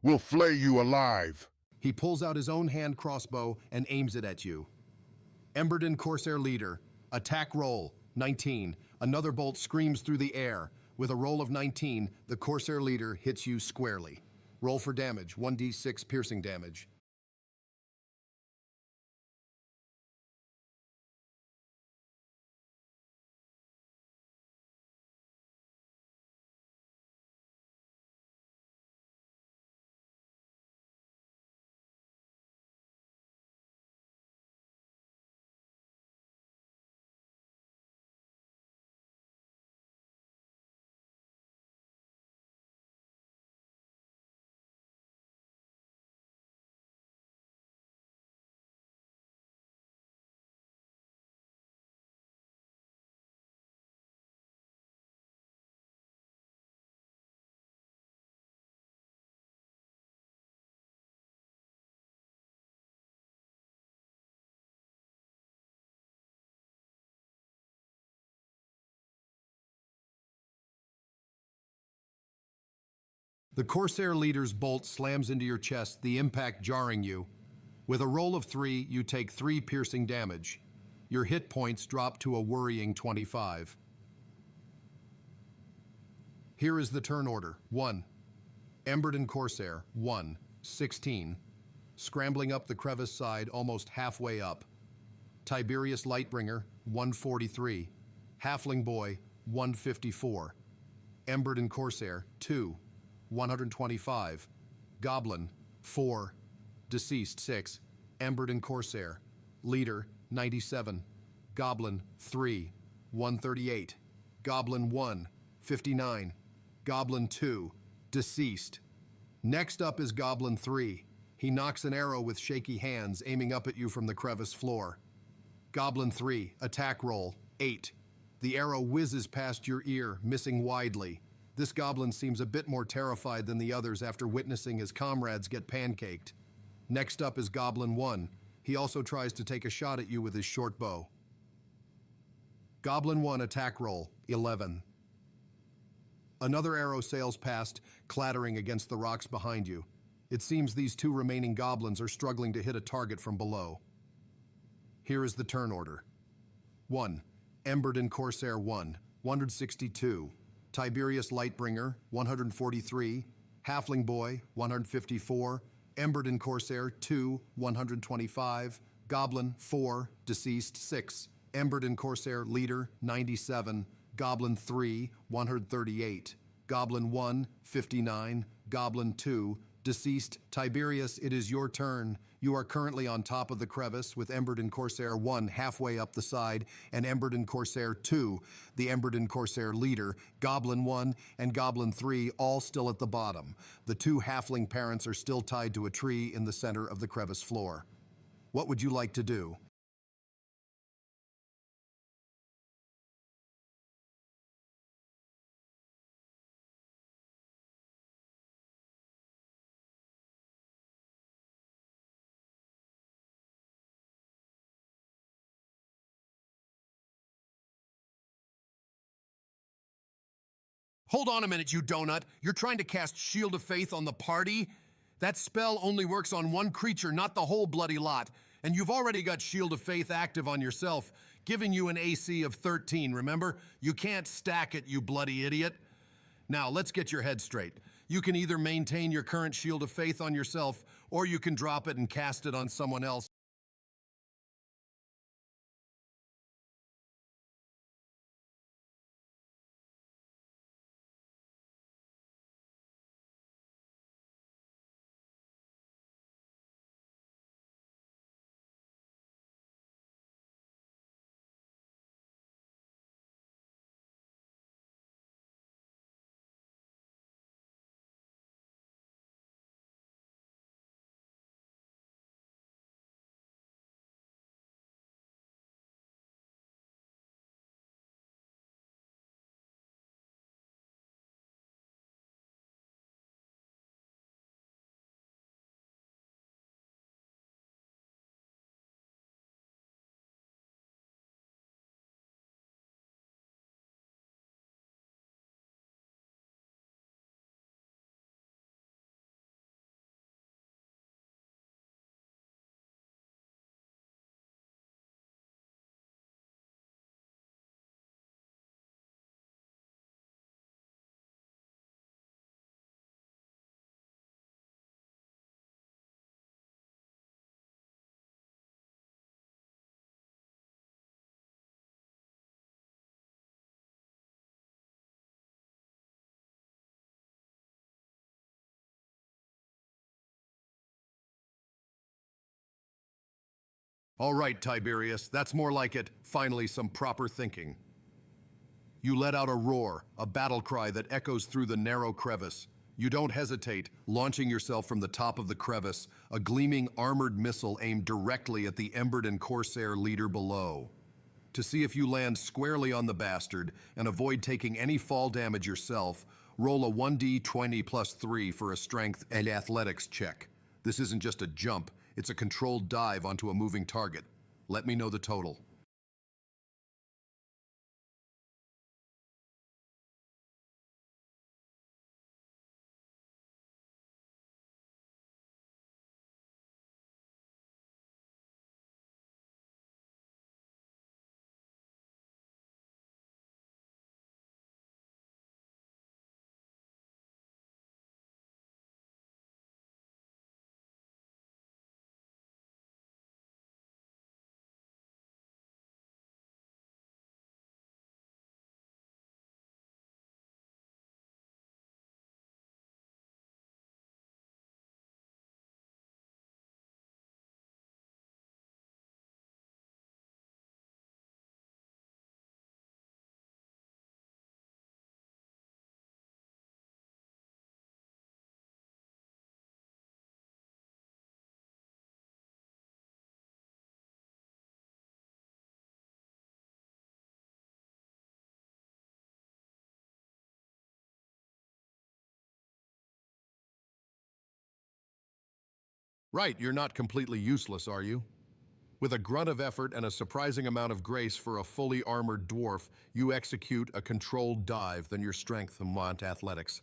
We'll flay you alive! He pulls out his own hand crossbow and aims it at you. Emberden Corsair Leader, attack roll, 19. Another bolt screams through the air. With a roll of 19, the Corsair Leader hits you squarely. Roll for damage, 1d6 piercing damage. The Corsair leader's bolt slams into your chest, the impact jarring you. With a roll of 3, you take 3 piercing damage. Your hit points drop to a worrying 25. Here is the turn order. 1. Emberden Corsair, 1, 16. Scrambling up the crevice side almost halfway up. Tiberius Lightbringer, 143. Halfling Boy, 154. Emberden Corsair, 2, 125. Goblin, 4. Deceased, 6. Emberden Corsair. Leader, 97. Goblin, 3, 138. Goblin, 1, 59. Goblin, 2, deceased. Next up is Goblin 3. He knocks an arrow with shaky hands, aiming up at you from the crevice floor. Goblin 3, attack roll, 8. The arrow whizzes past your ear, missing widely. This goblin seems a bit more terrified than the others after witnessing his comrades get pancaked. Next up is Goblin 1. He also tries to take a shot at you with his short bow. Goblin 1, attack roll, 11. Another arrow sails past, clattering against the rocks behind you. It seems these 2 remaining goblins are struggling to hit a target from below. Here is the turn order. 1. Emberden Corsair 1, 162. Tiberius Lightbringer, 143. Halfling Boy, 154. Emberden Corsair 2, 125. Goblin 4, deceased 6. Emberden Corsair Leader, 97. Goblin 3, 138. Goblin 1, 59. Goblin 2, deceased. Tiberius, it is your turn. You are currently on top of the crevice with Emberden Corsair 1 halfway up the side and Emberden Corsair 2, the Emberden Corsair leader, Goblin 1 and Goblin 3 all still at the bottom. The 2 halfling parents are still tied to a tree in the center of the crevice floor. What would you like to do? Hold on a minute, you donut. You're trying to cast Shield of Faith on the party? That spell only works on one creature, not the whole bloody lot. And you've already got Shield of Faith active on yourself, giving you an AC of 13, remember? You can't stack it, you bloody idiot. Now, let's get your head straight. You can either maintain your current Shield of Faith on yourself, or you can drop it and cast it on someone else. All right, Tiberius, that's more like it. Finally, some proper thinking. You let out a roar, a battle cry that echoes through the narrow crevice. You don't hesitate, launching yourself from the top of the crevice, a gleaming armored missile aimed directly at the Emberden Corsair leader below. To see if you land squarely on the bastard and avoid taking any fall damage yourself, roll a 1d20 plus 3 for a strength and athletics check. This isn't just a jump, it's a controlled dive onto a moving target. Let me know the total. Right, you're not completely useless, are you? With a grunt of effort and a surprising amount of grace for a fully armored dwarf, you execute a controlled dive, then your strength and want athletics.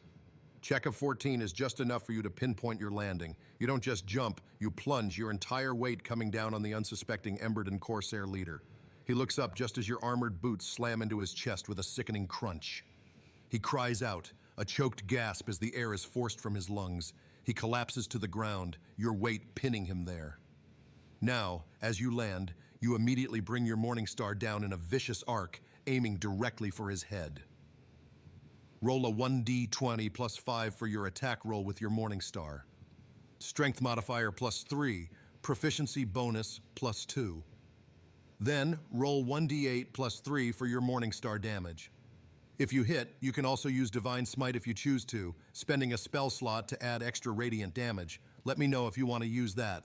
Check of 14 is just enough for you to pinpoint your landing. You don't just jump, you plunge, your entire weight coming down on the unsuspecting Emberden Corsair leader. He looks up just as your armored boots slam into his chest with a sickening crunch. He cries out, a choked gasp as the air is forced from his lungs. He collapses to the ground, your weight pinning him there. Now, as you land, you immediately bring your Morningstar down in a vicious arc, aiming directly for his head. Roll a 1d20 plus 5 for your attack roll with your Morningstar. Strength modifier plus 3, proficiency bonus plus 2. Then, roll 1d8 plus 3 for your Morningstar damage. If you hit, you can also use Divine Smite if you choose to, spending a spell slot to add extra radiant damage. Let me know if you want to use that.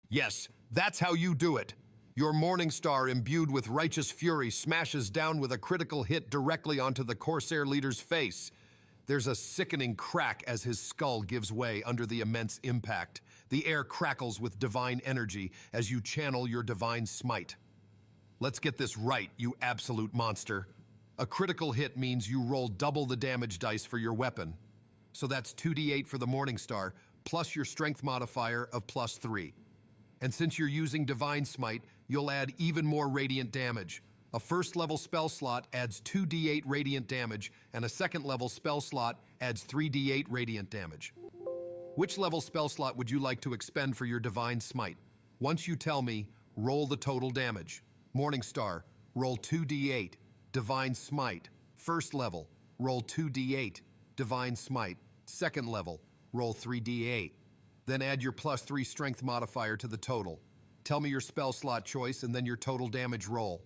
Yes, that's how you do it. Your Morningstar, imbued with righteous fury, smashes down with a critical hit directly onto the Corsair leader's face. There's a sickening crack as his skull gives way under the immense impact. The air crackles with divine energy as you channel your divine smite. Let's get this right, you absolute monster. A critical hit means you roll double the damage dice for your weapon. So that's 2d8 for the Morningstar, plus your strength modifier of plus 3. And since you're using Divine Smite, you'll add even more radiant damage. A first-level spell slot adds 2d8 radiant damage, and a second-level spell slot adds 3d8 radiant damage. Which level spell slot would you like to expend for your Divine Smite? Once you tell me, roll the total damage. Morningstar, roll 2d8. Divine Smite, first level, roll 2d8. Divine Smite, second level, roll 3d8. Then add your plus 3 strength modifier to the total. Tell me your spell slot choice and then your total damage roll.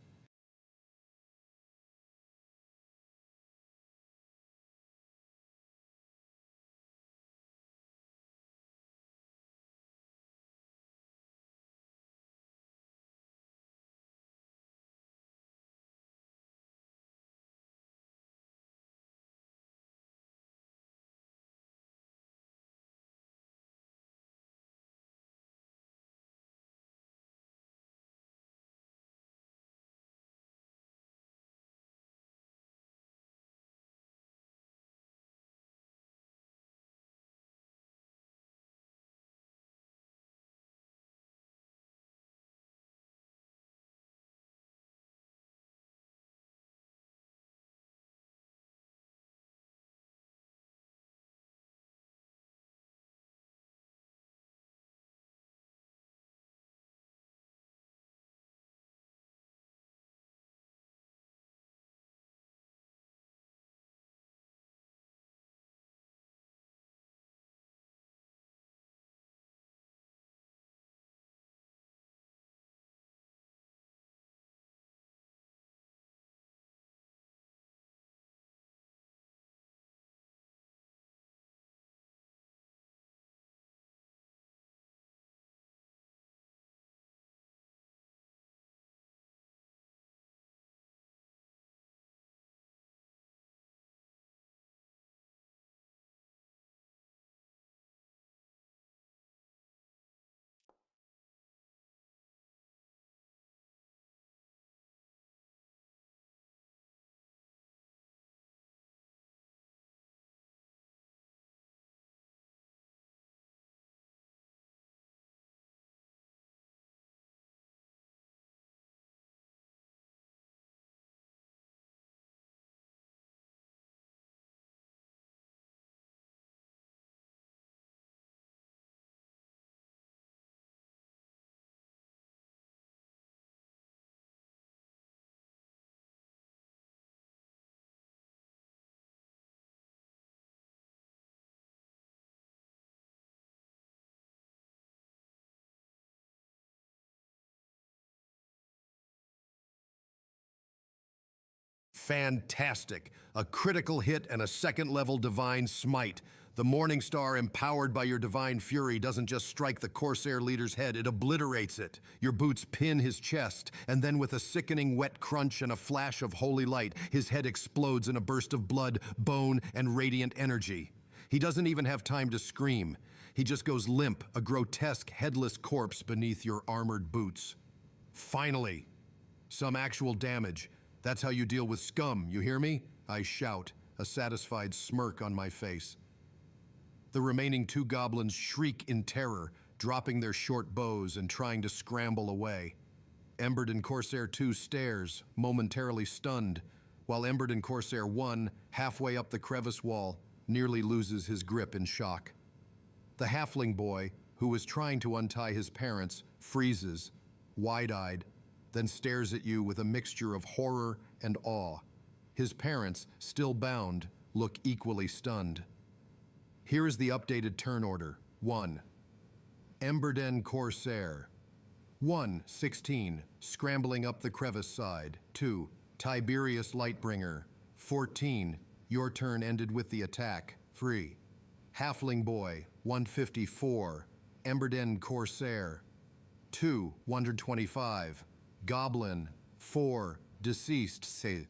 Fantastic. A critical hit and a second-level divine smite. The Morning Star, empowered by your divine fury, doesn't just strike the Corsair leader's head, it obliterates it. Your boots pin his chest, and then with a sickening wet crunch and a flash of holy light, his head explodes in a burst of blood, bone, and radiant energy. He doesn't even have time to scream. He just goes limp, a grotesque, headless corpse beneath your armored boots. Finally, some actual damage. That's how you deal with scum, you hear me? I shout, a satisfied smirk on my face. The remaining 2 goblins shriek in terror, dropping their short bows and trying to scramble away. Emberden Corsair 2 stares, momentarily stunned, while Emberden Corsair 1, halfway up the crevice wall, nearly loses his grip in shock. The halfling boy, who was trying to untie his parents, freezes, wide-eyed, then stares at you with a mixture of horror and awe. His parents, still bound, look equally stunned. Here is the updated turn order. 1. Emberden Corsair. 1:16, scrambling up the crevice side. 2. Tiberius Lightbringer. 14. Your turn ended with the attack. 3. Halfling Boy. 154. Emberden Corsair. 2. 125. Goblin. 4. Deceased. Say.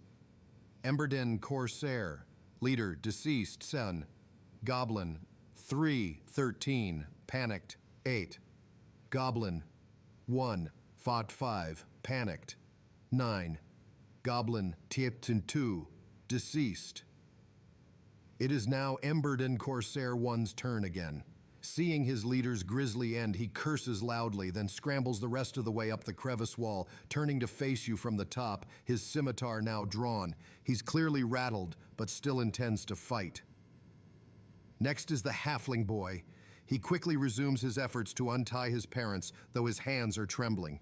Emberden Corsair. Leader. Deceased. Son. Goblin. 3. 13. Panicked. 8. Goblin. 1. Fought 5. Panicked. 9. Goblin. Tiepton 2. Deceased. It is now Emberden Corsair 1's turn again. Seeing his leader's grisly end, he curses loudly, then scrambles the rest of the way up the crevice wall, turning to face you from the top, his scimitar now drawn. He's clearly rattled, but still intends to fight. Next is the halfling boy. He quickly resumes his efforts to untie his parents, though his hands are trembling.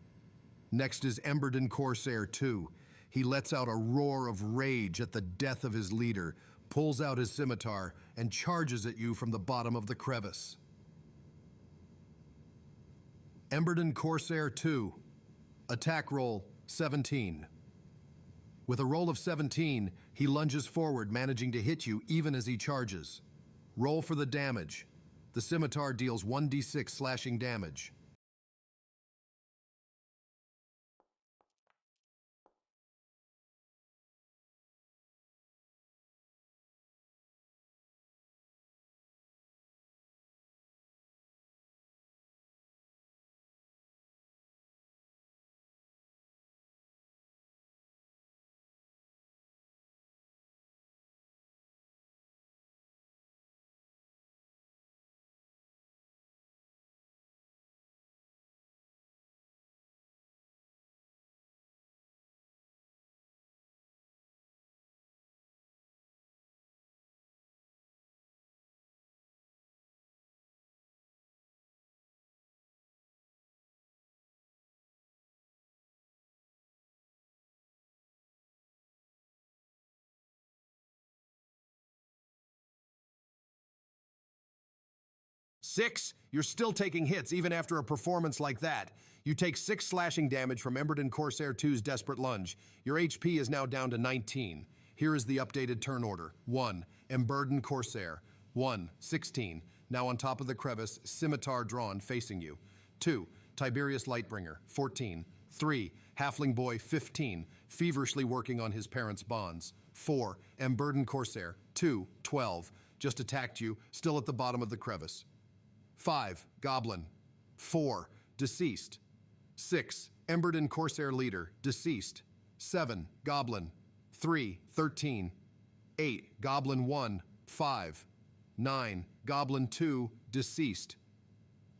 Next is Emberden Corsair 2. He lets out a roar of rage at the death of his leader, pulls out his scimitar, and charges at you from the bottom of the crevice. Emberden Corsair 2. Attack roll 17. With a roll of 17, he lunges forward, managing to hit you even as he charges. Roll for the damage. The scimitar deals 1d6 slashing damage. Six, you're still taking hits even after a performance like that. You take 6 slashing damage from Emberden Corsair 2's desperate lunge. Your HP is now down to 19. Here is the updated turn order. 1. Emberden Corsair. 1. 16. Now on top of the crevice, scimitar drawn, facing you. 2. Tiberius Lightbringer. 14. 3. Halfling Boy. 15. Feverishly working on his parents' bonds. 4. Emberden Corsair. 2. 12. Just attacked you, still at the bottom of the crevice. 5. Goblin. 4. Deceased. 6. Emberden Corsair Leader. Deceased. 7. Goblin. 3. 13. 8. Goblin 1. 5. 9. Goblin 2. Deceased.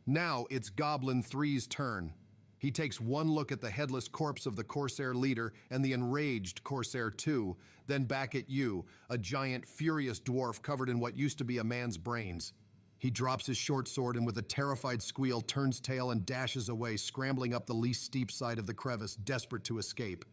Now it's Goblin 3's turn. He takes one look at the headless corpse of the Corsair Leader and the enraged Corsair 2, then back at you, a giant, furious dwarf covered in what used to be a man's brains. He drops his short sword and with a terrified squeal turns tail and dashes away, scrambling up the least steep side of the crevice, desperate to escape.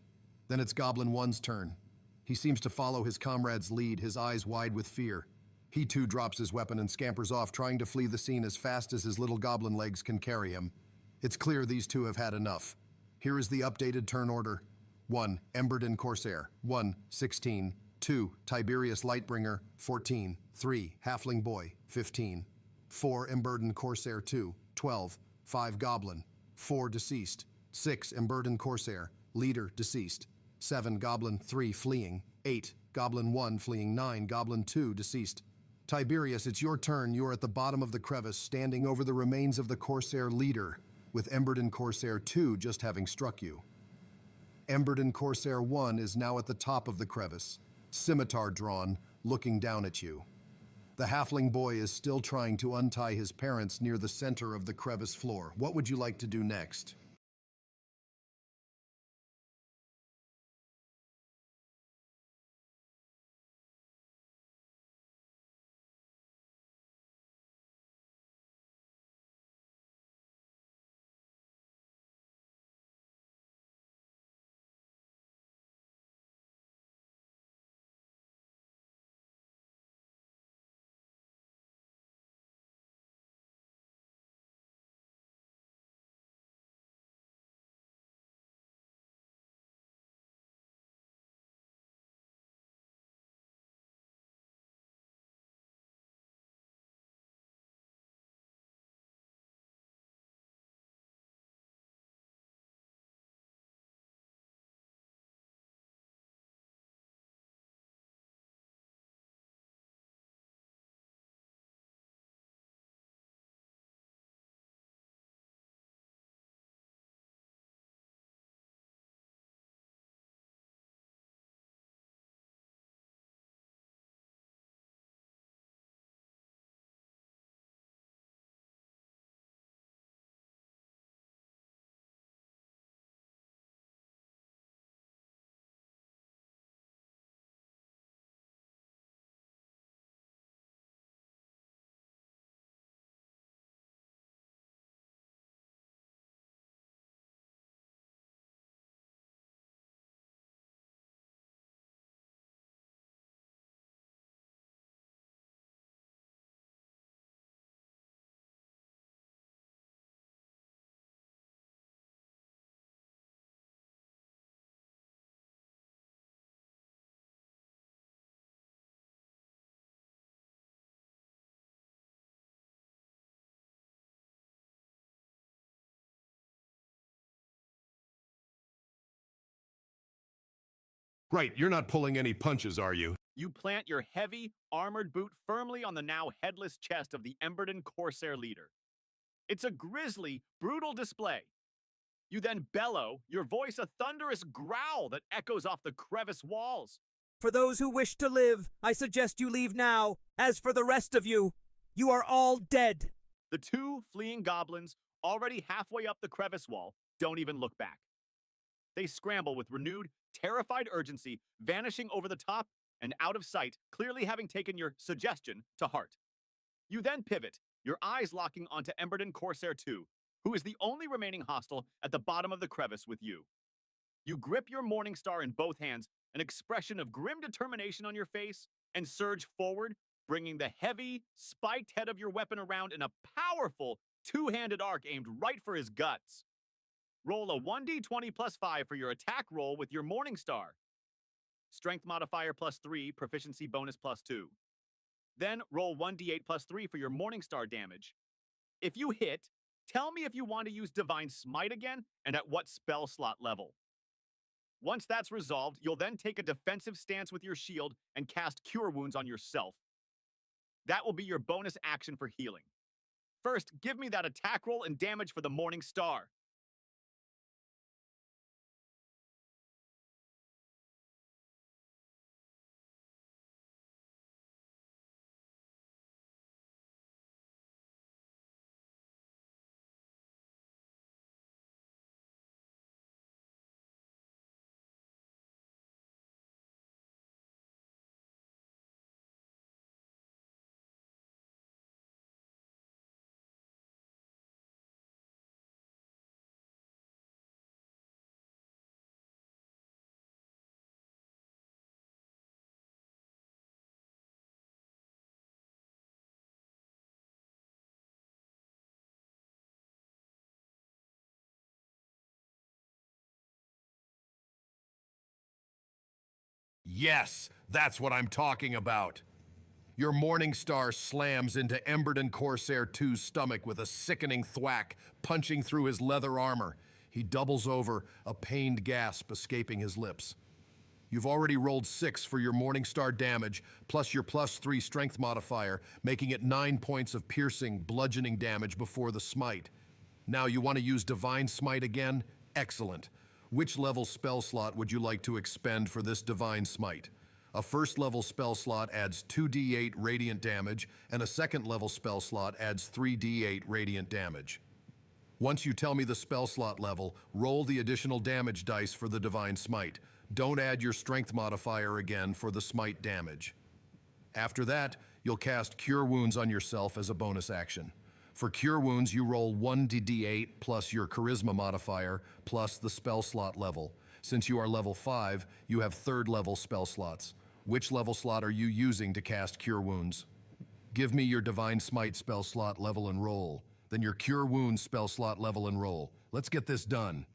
Then it's Goblin 1's turn. He seems to follow his comrade's lead, his eyes wide with fear. He too drops his weapon and scampers off, trying to flee the scene as fast as his little goblin legs can carry him. It's clear these two have had enough. Here is the updated turn order. 1. Emberden Corsair, 1. 16. 2. Tiberius Lightbringer, 14. 3. Halfling Boy, 15. 4. Emberden Corsair 2, 12. 5. Goblin, 4. Deceased. 6. Emberden Corsair, Leader, deceased. 7. Goblin 3, fleeing. 8. Goblin 1, fleeing. 9. Goblin 2, deceased. Tiberius, it's your turn. You are at the bottom of the crevice, standing over the remains of the Corsair leader, with Emberden Corsair 2 just having struck you. Emberden Corsair 1 is now at the top of the crevice, scimitar drawn, looking down at you. The halfling boy is still trying to untie his parents near the center of the crevice floor. What would you like to do next? Right, you're not pulling any punches, are you? You plant your heavy, armored boot firmly on the now headless chest of the Emberden Corsair leader. It's a grisly, brutal display. You then bellow, your voice a thunderous growl that echoes off the crevice walls. For those who wish to live, I suggest you leave now. As for the rest of you, you are all dead. The two fleeing goblins, already halfway up the crevice wall, don't even look back. They scramble with renewed, terrified urgency, vanishing over the top and out of sight, clearly having taken your suggestion to heart. You then pivot, your eyes locking onto Emberden Corsair 2, who is the only remaining hostile at the bottom of the crevice with you. You grip your Morning Star in both hands, an expression of grim determination on your face, and surge forward, bringing the heavy, spiked head of your weapon around in a powerful, two-handed arc aimed right for his guts. Roll a 1d20 plus 5 for your attack roll with your Morning Star. Strength modifier plus 3, proficiency bonus plus 2. Then roll 1d8 plus 3 for your Morning Star damage. If you hit, tell me if you want to use Divine Smite again and at what spell slot level. Once that's resolved, you'll then take a defensive stance with your shield and cast Cure Wounds on yourself. That will be your bonus action for healing. First, give me that attack roll and damage for the Morning Star. Yes, that's what I'm talking about. Your Morning Star slams into Emberden Corsair 2's stomach with a sickening thwack, punching through his leather armor. He doubles over, a pained gasp escaping his lips. You've already rolled 6 for your Morning Star damage, plus your +3 strength modifier, making it 9 points of piercing, bludgeoning damage before the smite. Now you want to use Divine Smite again? Excellent. Which level spell slot would you like to expend for this Divine Smite? A first level spell slot adds 2d8 radiant damage, and a second level spell slot adds 3d8 radiant damage. Once you tell me the spell slot level, roll the additional damage dice for the Divine Smite. Don't add your strength modifier again for the smite damage. After that, you'll cast Cure Wounds on yourself as a bonus action. For Cure Wounds, you roll 1d8 plus your Charisma modifier plus the spell slot level. Since you are level 5, you have 3rd level spell slots. Which level slot are you using to cast Cure Wounds? Give me your Divine Smite spell slot level and roll. Then your Cure Wounds spell slot level and roll. Let's get this done.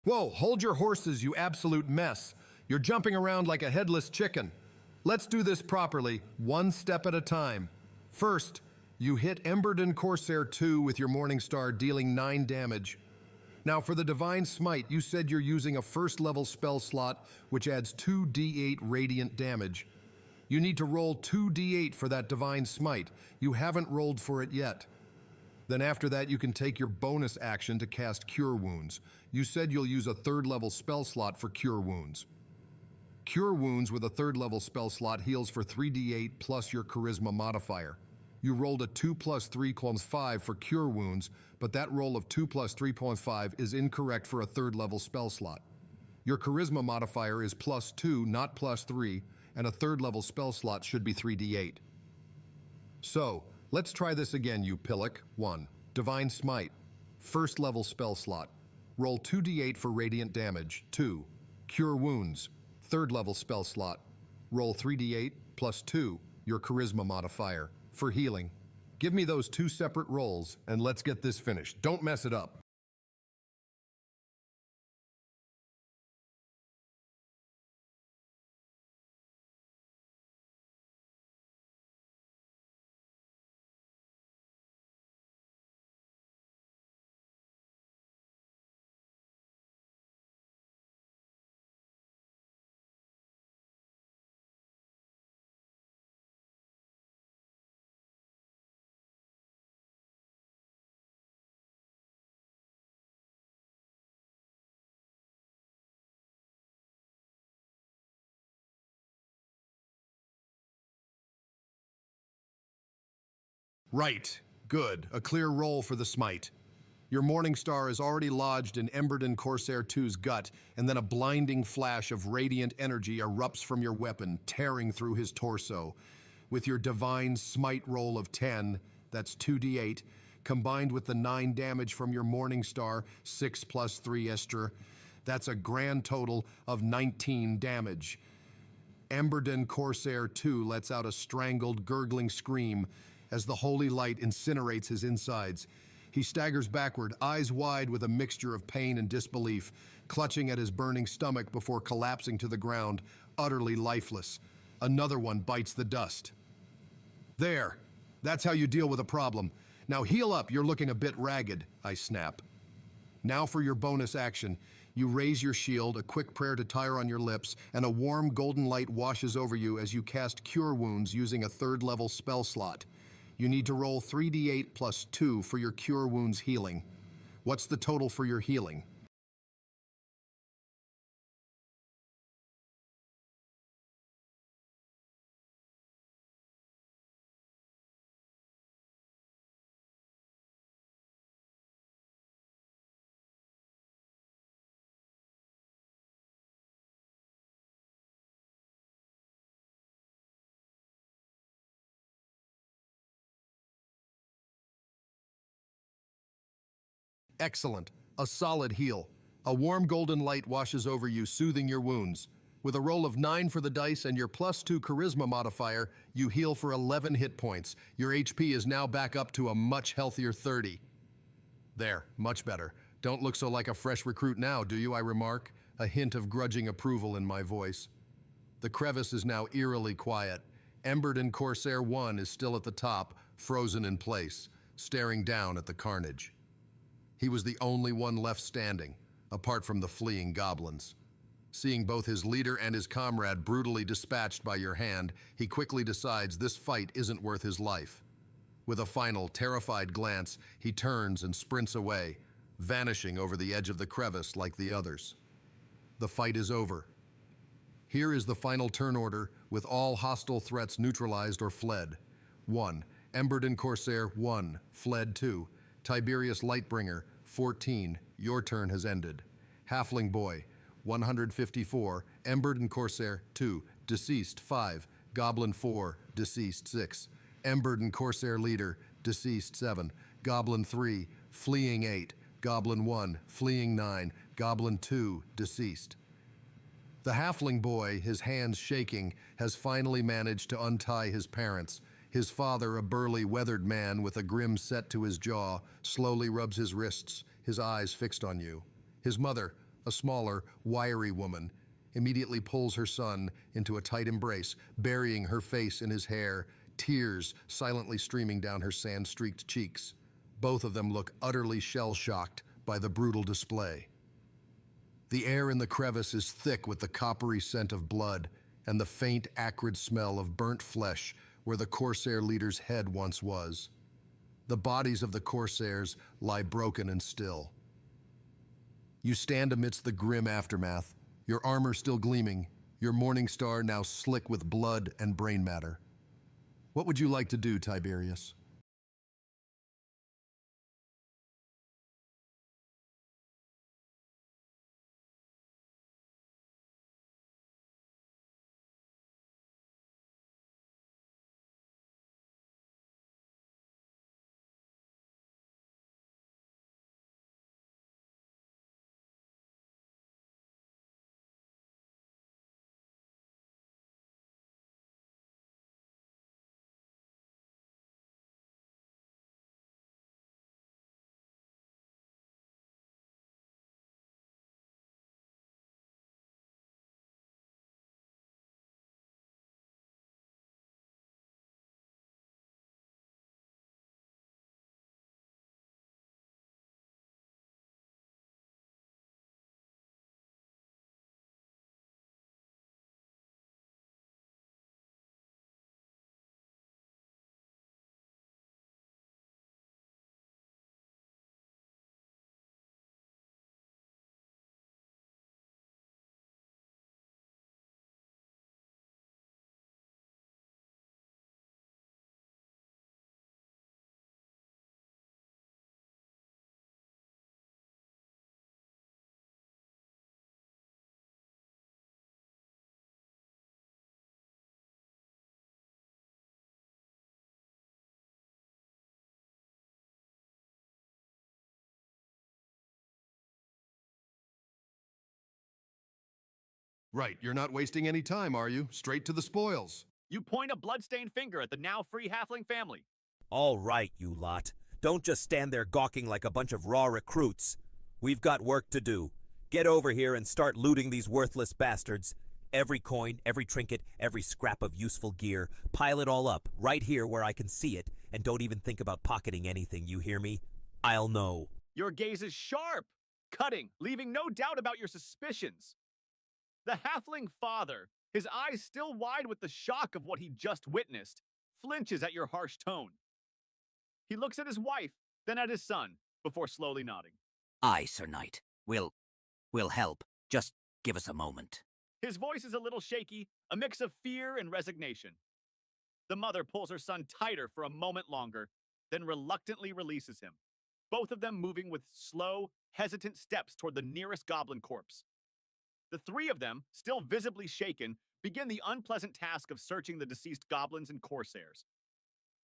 Whoa, hold your horses, you absolute mess. You're jumping around like a headless chicken. Let's do this properly, one step at a time. First, you hit Emberden Corsair 2 with your Morning Star, dealing 9 damage. Now for the Divine Smite, you said you're using a first level spell slot, which adds 2d8 radiant damage. You need to roll 2d8 for that Divine Smite. You haven't rolled for it yet. Then after that, you can take your bonus action to cast Cure Wounds. You said you'll use a 3rd level spell slot for Cure Wounds. Cure Wounds with a 3rd level spell slot heals for 3d8 plus your Charisma modifier. You rolled a 2 plus 3 = 5 for Cure Wounds, but that roll of 2 plus 3.5 is incorrect for a 3rd level spell slot. Your Charisma modifier is +2, not +3, and a 3rd level spell slot should be 3d8. So, let's try this again, you pillock. 1. Divine Smite. 1st level spell slot. Roll 2d8 for radiant damage. 2. Cure Wounds. 3rd level spell slot. Roll 3d8 plus 2, your Charisma modifier, for healing. Give me those 2 separate rolls, and let's get this finished. Don't mess it up. Right. Good, a clear roll for the smite. Your Morning Star is already lodged in Emberden Corsair 2's gut, and then a blinding flash of radiant energy erupts from your weapon, tearing through his torso. With your divine smite roll of 10, that's 2d8, combined with the 9 damage from your Morning Star, 6 plus 3 Estra, that's a grand total of 19 damage. Emberden Corsair 2 lets out a strangled, gurgling scream as the holy light incinerates his insides. He staggers backward, eyes wide with a mixture of pain and disbelief, clutching at his burning stomach before collapsing to the ground, utterly lifeless. Another one bites the dust. There. That's how you deal with a problem. Now heal up, you're looking a bit ragged, I snap. Now for your bonus action. You raise your shield, a quick prayer to Tyre on your lips, and a warm golden light washes over you as you cast Cure Wounds using a 3rd level spell slot. You need to roll 3d8 plus 2 for your Cure Wounds healing. What's the total for your healing? Excellent. A solid heal. A warm golden light washes over you, soothing your wounds. With a roll of 9 for the dice and your +2 charisma modifier, you heal for 11 hit points. Your HP is now back up to a much healthier 30. There, much better. Don't look so like a fresh recruit now, do you, I remark, a hint of grudging approval in my voice. The crevice is now eerily quiet. Emberden Corsair 1 is still at the top, frozen in place, staring down at the carnage. He was the only one left standing, apart from the fleeing goblins. Seeing both his leader and his comrade brutally dispatched by your hand, he quickly decides this fight isn't worth his life. With a final, terrified glance, he turns and sprints away, vanishing over the edge of the crevice like the others. The fight is over. Here is the final turn order, with all hostile threats neutralized or fled. 1. Emberden Corsair 1, fled 2. Tiberius Lightbringer 14, your turn has ended. Halfling Boy 154, Emberden Corsair 2, deceased 5. Goblin 4, deceased 6. Emberden Corsair Leader, deceased 7. Goblin 3, fleeing 8. Goblin 1, fleeing 9. Goblin 2, deceased. The halfling boy, his hands shaking, has finally managed to untie his parents. His father, a burly, weathered man with a grim set to his jaw, slowly rubs his wrists, his eyes fixed on you. His mother, a smaller, wiry woman, immediately pulls her son into a tight embrace, burying her face in his hair, tears silently streaming down her sand-streaked cheeks. Both of them look utterly shell-shocked by the brutal display. The air in the crevice is thick with the coppery scent of blood and the faint, acrid smell of burnt flesh where the Corsair leader's head once was. The bodies of the Corsairs lie broken and still. You stand amidst the grim aftermath, your armor still gleaming, your Morning Star now slick with blood and brain matter. What would you like to do, Tiberius? Right, you're not wasting any time, are you? Straight to the spoils. You point a bloodstained finger at the now free halfling family. All right, you lot. Don't just stand there gawking like a bunch of raw recruits. We've got work to do. Get over here and start looting these worthless bastards. Every coin, every trinket, every scrap of useful gear, pile it all up, right here where I can see it, and don't even think about pocketing anything, you hear me? I'll know. Your gaze is sharp, cutting, leaving no doubt about your suspicions. The halfling father, his eyes still wide with the shock of what he just witnessed, flinches at your harsh tone. He looks at his wife, then at his son, before slowly nodding. Aye, Sir Knight. We'll help. Just give us a moment. His voice is a little shaky, a mix of fear and resignation. The mother pulls her son tighter for a moment longer, then reluctantly releases him, both of them moving with slow, hesitant steps toward the nearest goblin corpse. The three of them, still visibly shaken, begin the unpleasant task of searching the deceased goblins and corsairs.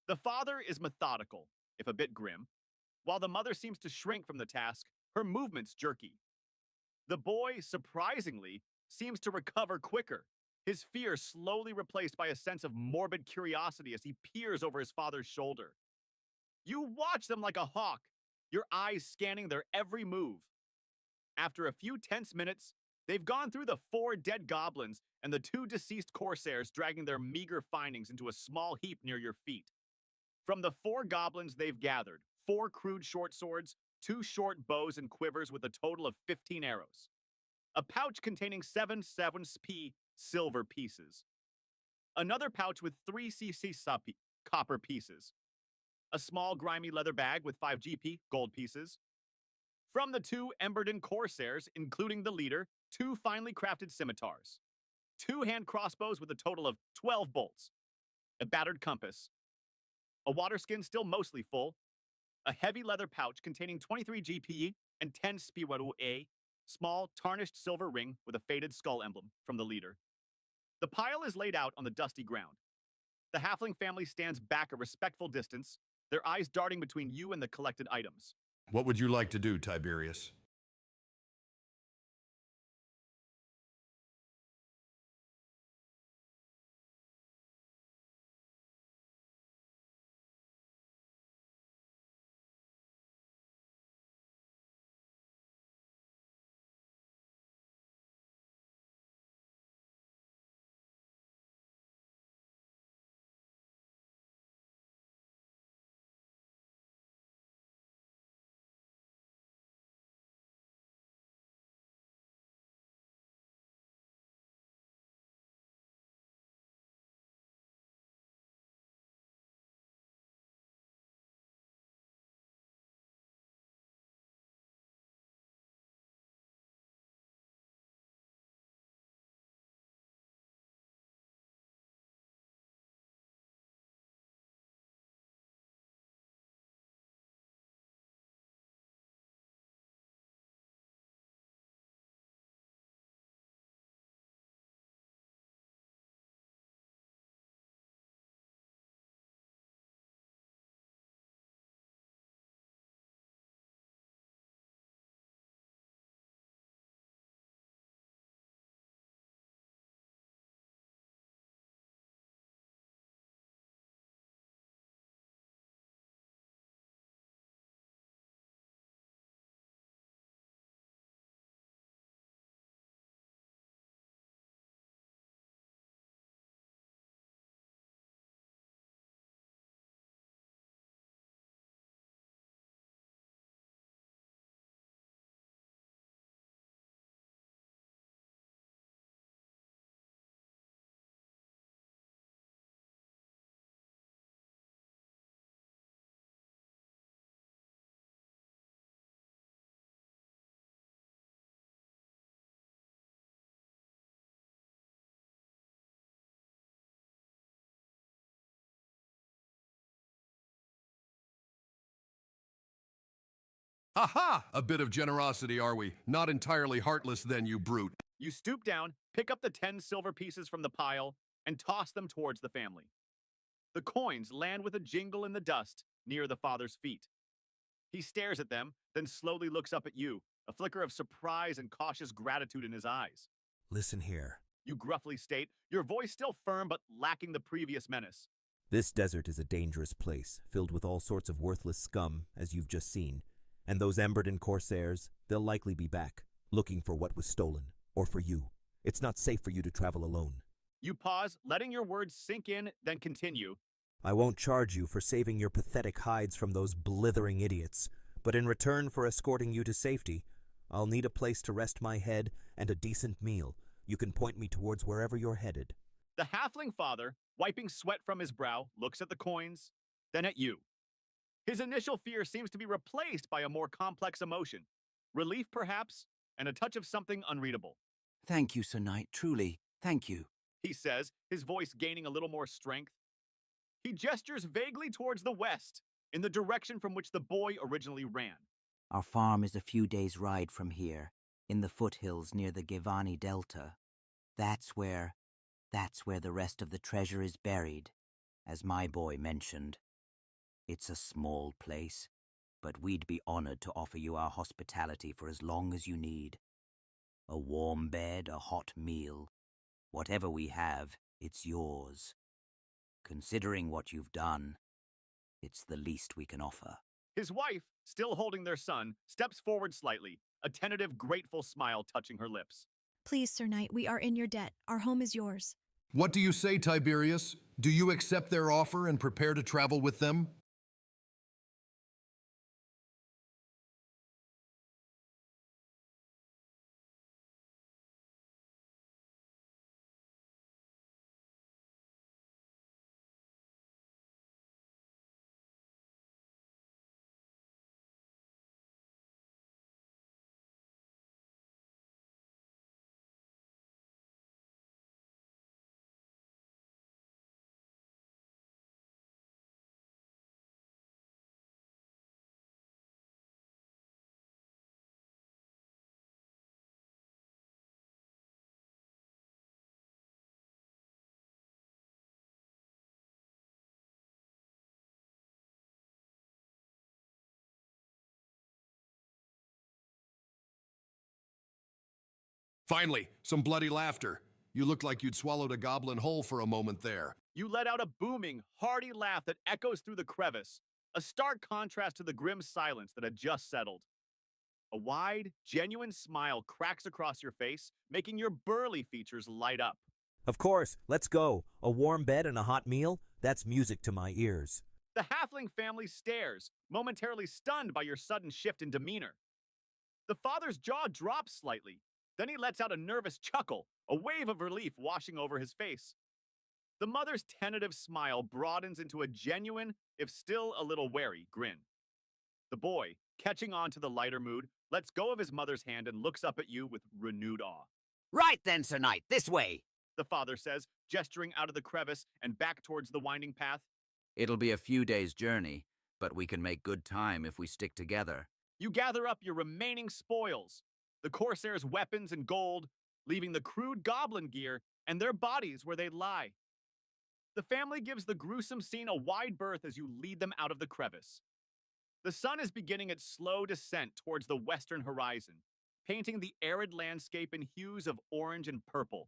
The father is methodical, if a bit grim, while the mother seems to shrink from the task, her movements jerky. The boy, surprisingly, seems to recover quicker, his fear slowly replaced by a sense of morbid curiosity as he peers over his father's shoulder. You watch them like a hawk, your eyes scanning their every move. After a few tense minutes, they've gone through the 4 dead goblins and the 2 deceased corsairs, dragging their meager findings into a small heap near your feet. From the 4 goblins they've gathered, 4 crude short swords, 2 short bows and quivers with a total of 15 arrows. A pouch containing 7 7p silver pieces. Another pouch with 3 cc copper pieces. A small grimy leather bag with 5 GP gold pieces. From the 2 Emberden corsairs, including the leader, 2 finely crafted scimitars. 2 hand crossbows with a total of 12 bolts. A battered compass. A water skin still mostly full. A heavy leather pouch containing 23 GP and 10 spiwaru A. Small, tarnished silver ring with a faded skull emblem from the leader. The pile is laid out on the dusty ground. The halfling family stands back a respectful distance, their eyes darting between you and the collected items. What would you like to do, Tiberius? Aha! A bit of generosity, are we? Not entirely heartless then, you brute. You stoop down, pick up the 10 silver pieces from the pile, and toss them towards the family. The coins land with a jingle in the dust near the father's feet. He stares at them, then slowly looks up at you, a flicker of surprise and cautious gratitude in his eyes. Listen here. You gruffly state, your voice still firm but lacking the previous menace. This desert is a dangerous place, filled with all sorts of worthless scum, as you've just seen. And those Emberden corsairs, they'll likely be back, looking for what was stolen, or for you. It's not safe for you to travel alone. You pause, letting your words sink in, then continue. I won't charge you for saving your pathetic hides from those blithering idiots, but in return for escorting you to safety, I'll need a place to rest my head and a decent meal. You can point me towards wherever you're headed. The halfling father, wiping sweat from his brow, looks at the coins, then at you. His initial fear seems to be replaced by a more complex emotion. Relief, perhaps, and a touch of something unreadable. Thank you, Sir Knight, truly, thank you. He says, his voice gaining a little more strength. He gestures vaguely towards the west, in the direction from which the boy originally ran. Our farm is a few days' ride from here, in the foothills near the Givani Delta. That's where the rest of the treasure is buried, as my boy mentioned. It's a small place, but we'd be honored to offer you our hospitality for as long as you need. A warm bed, a hot meal. Whatever we have, it's yours. Considering what you've done, it's the least we can offer. His wife, still holding their son, steps forward slightly, a tentative, grateful smile touching her lips. Please, Sir Knight, we are in your debt. Our home is yours. What do you say, Tiberius? Do you accept their offer and prepare to travel with them? Finally, some bloody laughter. You looked like you'd swallowed a goblin whole for a moment there. You let out a booming, hearty laugh that echoes through the crevice, a stark contrast to the grim silence that had just settled. A wide, genuine smile cracks across your face, making your burly features light up. Of course, let's go. A warm bed and a hot meal? That's music to my ears. The halfling family stares, momentarily stunned by your sudden shift in demeanor. The father's jaw drops slightly. Then he lets out a nervous chuckle, a wave of relief washing over his face. The mother's tentative smile broadens into a genuine, if still a little wary, grin. The boy, catching on to the lighter mood, lets go of his mother's hand and looks up at you with renewed awe. Right then, Sir Knight, this way! The father says, gesturing out of the crevice and back towards the winding path. It'll be a few days' journey, but we can make good time if we stick together. You gather up your remaining spoils, the Corsair's weapons and gold, leaving the crude goblin gear and their bodies where they lie. The family gives the gruesome scene a wide berth as you lead them out of the crevice. The sun is beginning its slow descent towards the western horizon, painting the arid landscape in hues of orange and purple.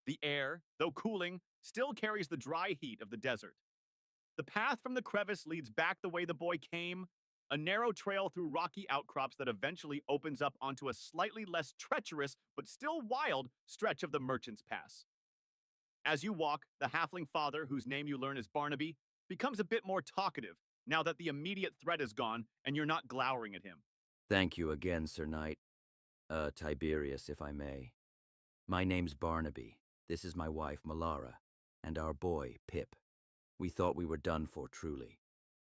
The air, though cooling, still carries the dry heat of the desert. The path from the crevice leads back the way the boy came, a narrow trail through rocky outcrops that eventually opens up onto a slightly less treacherous but still wild stretch of the Merchant's Pass. As you walk, the halfling father, whose name you learn is Barnaby, becomes a bit more talkative now that the immediate threat is gone and you're not glowering at him. Thank you again, Sir Knight. Tiberius, if I may. My name's Barnaby. This is my wife, Malara, and our boy, Pip. We thought we were done for, truly.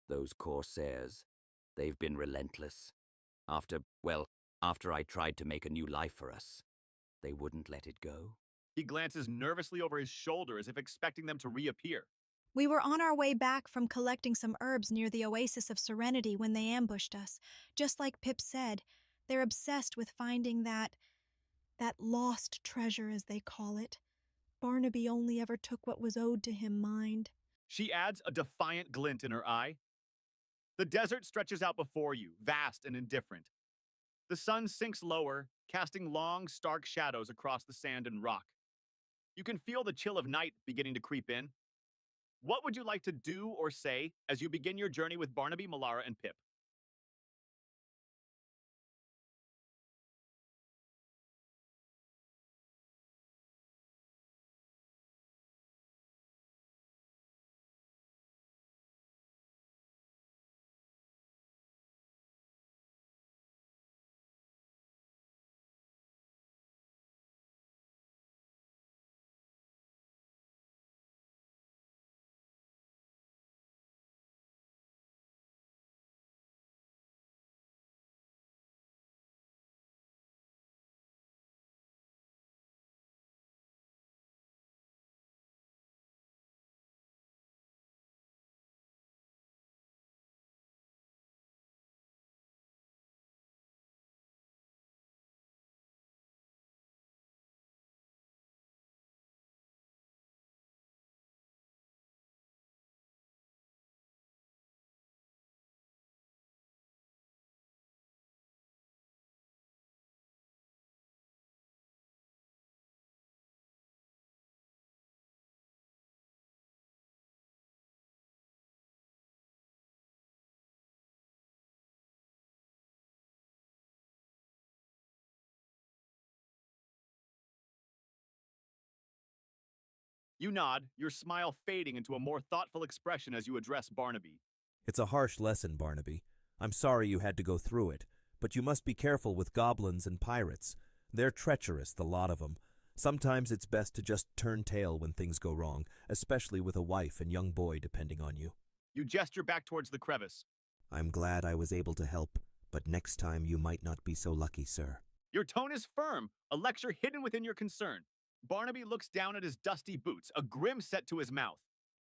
Those corsairs, they've been relentless. After I tried to make a new life for us, they wouldn't let it go. He glances nervously over his shoulder as if expecting them to reappear. We were on our way back from collecting some herbs near the Oasis of Serenity when they ambushed us. Just like Pip said, they're obsessed with finding that lost treasure, as they call it. Barnaby only ever took what was owed to him, mind. She adds a defiant glint in her eye. The desert stretches out before you, vast and indifferent. The sun sinks lower, casting long, stark shadows across the sand and rock. You can feel the chill of night beginning to creep in. What would you like to do or say as you begin your journey with Barnaby, Malara, and Pip? You nod, your smile fading into a more thoughtful expression as you address Barnaby. It's a harsh lesson, Barnaby. I'm sorry you had to go through it, but you must be careful with goblins and pirates. They're treacherous, the lot of 'em. Sometimes it's best to just turn tail when things go wrong, especially with a wife and young boy depending on you. You gesture back towards the crevice. I'm glad I was able to help, but next time you might not be so lucky, sir. Your tone is firm, a lecture hidden within your concern. Barnaby looks down at his dusty boots, a grim set to his mouth.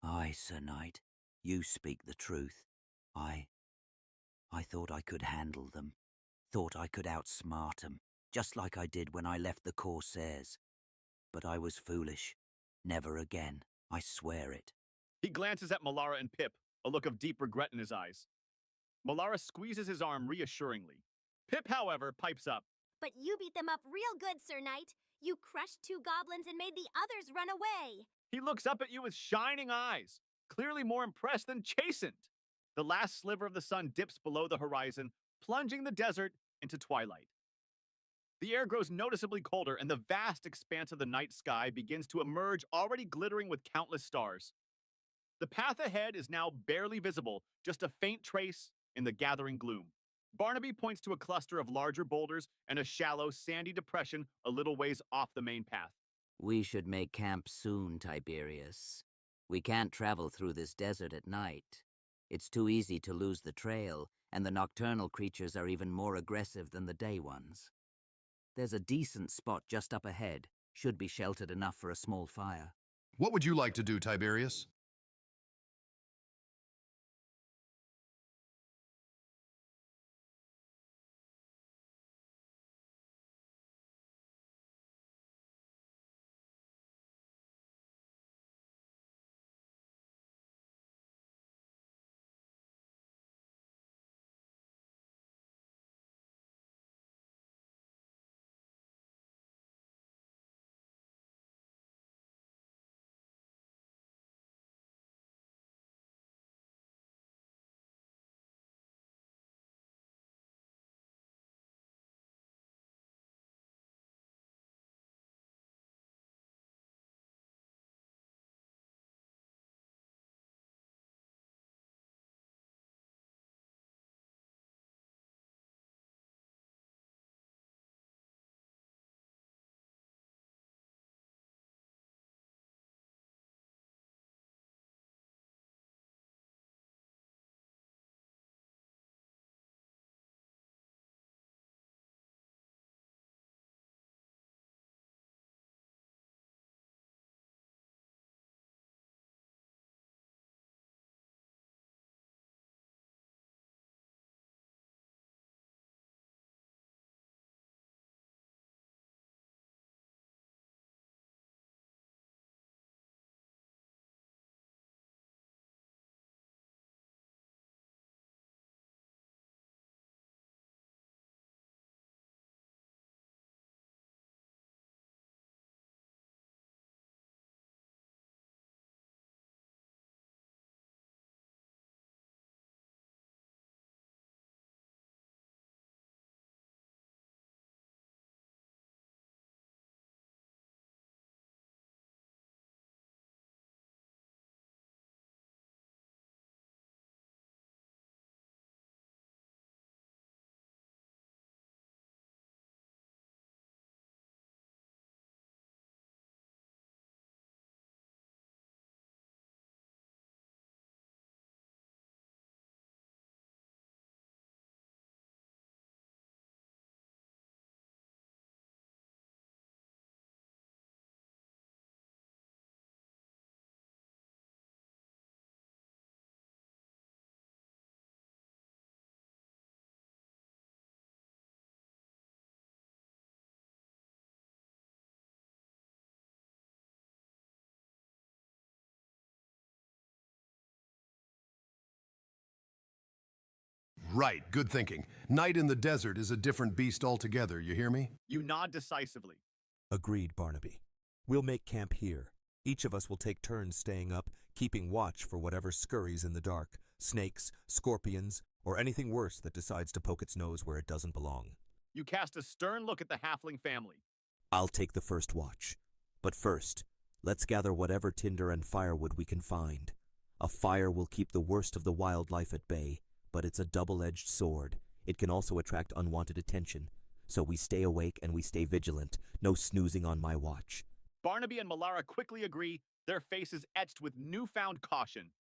Aye, Sir Knight, you speak the truth. I thought I could handle them. Thought I could outsmart them, just like I did when I left the Corsairs. But I was foolish. Never again, I swear it. He glances at Malara and Pip, a look of deep regret in his eyes. Malara squeezes his arm reassuringly. Pip, however, pipes up. But you beat them up real good, Sir Knight. You crushed 2 goblins and made the others run away. He looks up at you with shining eyes, clearly more impressed than chastened. The last sliver of the sun dips below the horizon, plunging the desert into twilight. The air grows noticeably colder, and the vast expanse of the night sky begins to emerge, already glittering with countless stars. The path ahead is now barely visible, just a faint trace in the gathering gloom. Barnaby points to a cluster of larger boulders and a shallow, sandy depression a little ways off the main path. We should make camp soon, Tiberius. We can't travel through this desert at night. It's too easy to lose the trail, and the nocturnal creatures are even more aggressive than the day ones. There's a decent spot just up ahead. Should be sheltered enough for a small fire. What would you like to do, Tiberius? Right, good thinking. Night in the desert is a different beast altogether, you hear me? You nod decisively. Agreed, Barnaby. We'll make camp here. Each of us will take turns staying up, keeping watch for whatever scurries in the dark, snakes, scorpions, or anything worse that decides to poke its nose where it doesn't belong. You cast a stern look at the halfling family. I'll take the first watch. But first, let's gather whatever tinder and firewood we can find. A fire will keep the worst of the wildlife at bay, but it's a double-edged sword. It can also attract unwanted attention. So we stay awake and we stay vigilant. No snoozing on my watch. Barnaby and Malara quickly agree, their faces etched with newfound caution.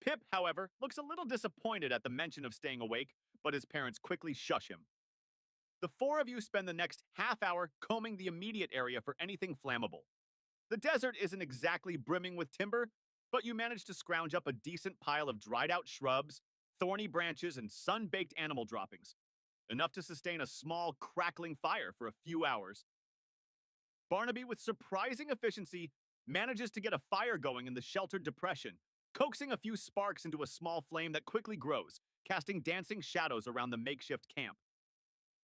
Pip, however, looks a little disappointed at the mention of staying awake, but his parents quickly shush him. The four of you spend the next half hour combing the immediate area for anything flammable. The desert isn't exactly brimming with timber, but you manage to scrounge up a decent pile of dried-out shrubs, thorny branches, and sun-baked animal droppings, enough to sustain a small, crackling fire for a few hours. Barnaby, with surprising efficiency, manages to get a fire going in the sheltered depression, coaxing a few sparks into a small flame that quickly grows, casting dancing shadows around the makeshift camp.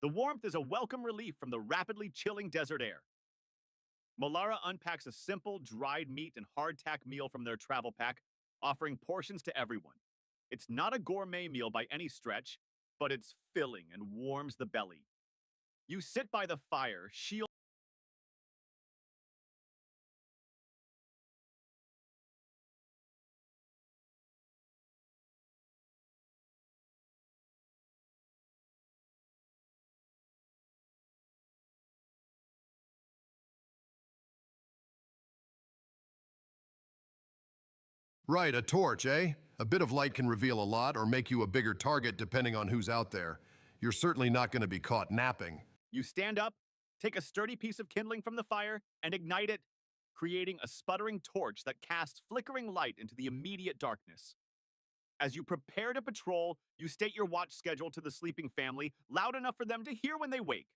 The warmth is a welcome relief from the rapidly chilling desert air. Malara unpacks a simple, dried meat and hardtack meal from their travel pack, offering portions to everyone. It's not a gourmet meal by any stretch, but it's filling and warms the belly. You sit by the fire, shield. Right, a torch, eh? A bit of light can reveal a lot or make you a bigger target depending on who's out there. You're certainly not going to be caught napping. You stand up, take a sturdy piece of kindling from the fire, and ignite it, creating a sputtering torch that casts flickering light into the immediate darkness. As you prepare to patrol, you state your watch schedule to the sleeping family, loud enough for them to hear when they wake.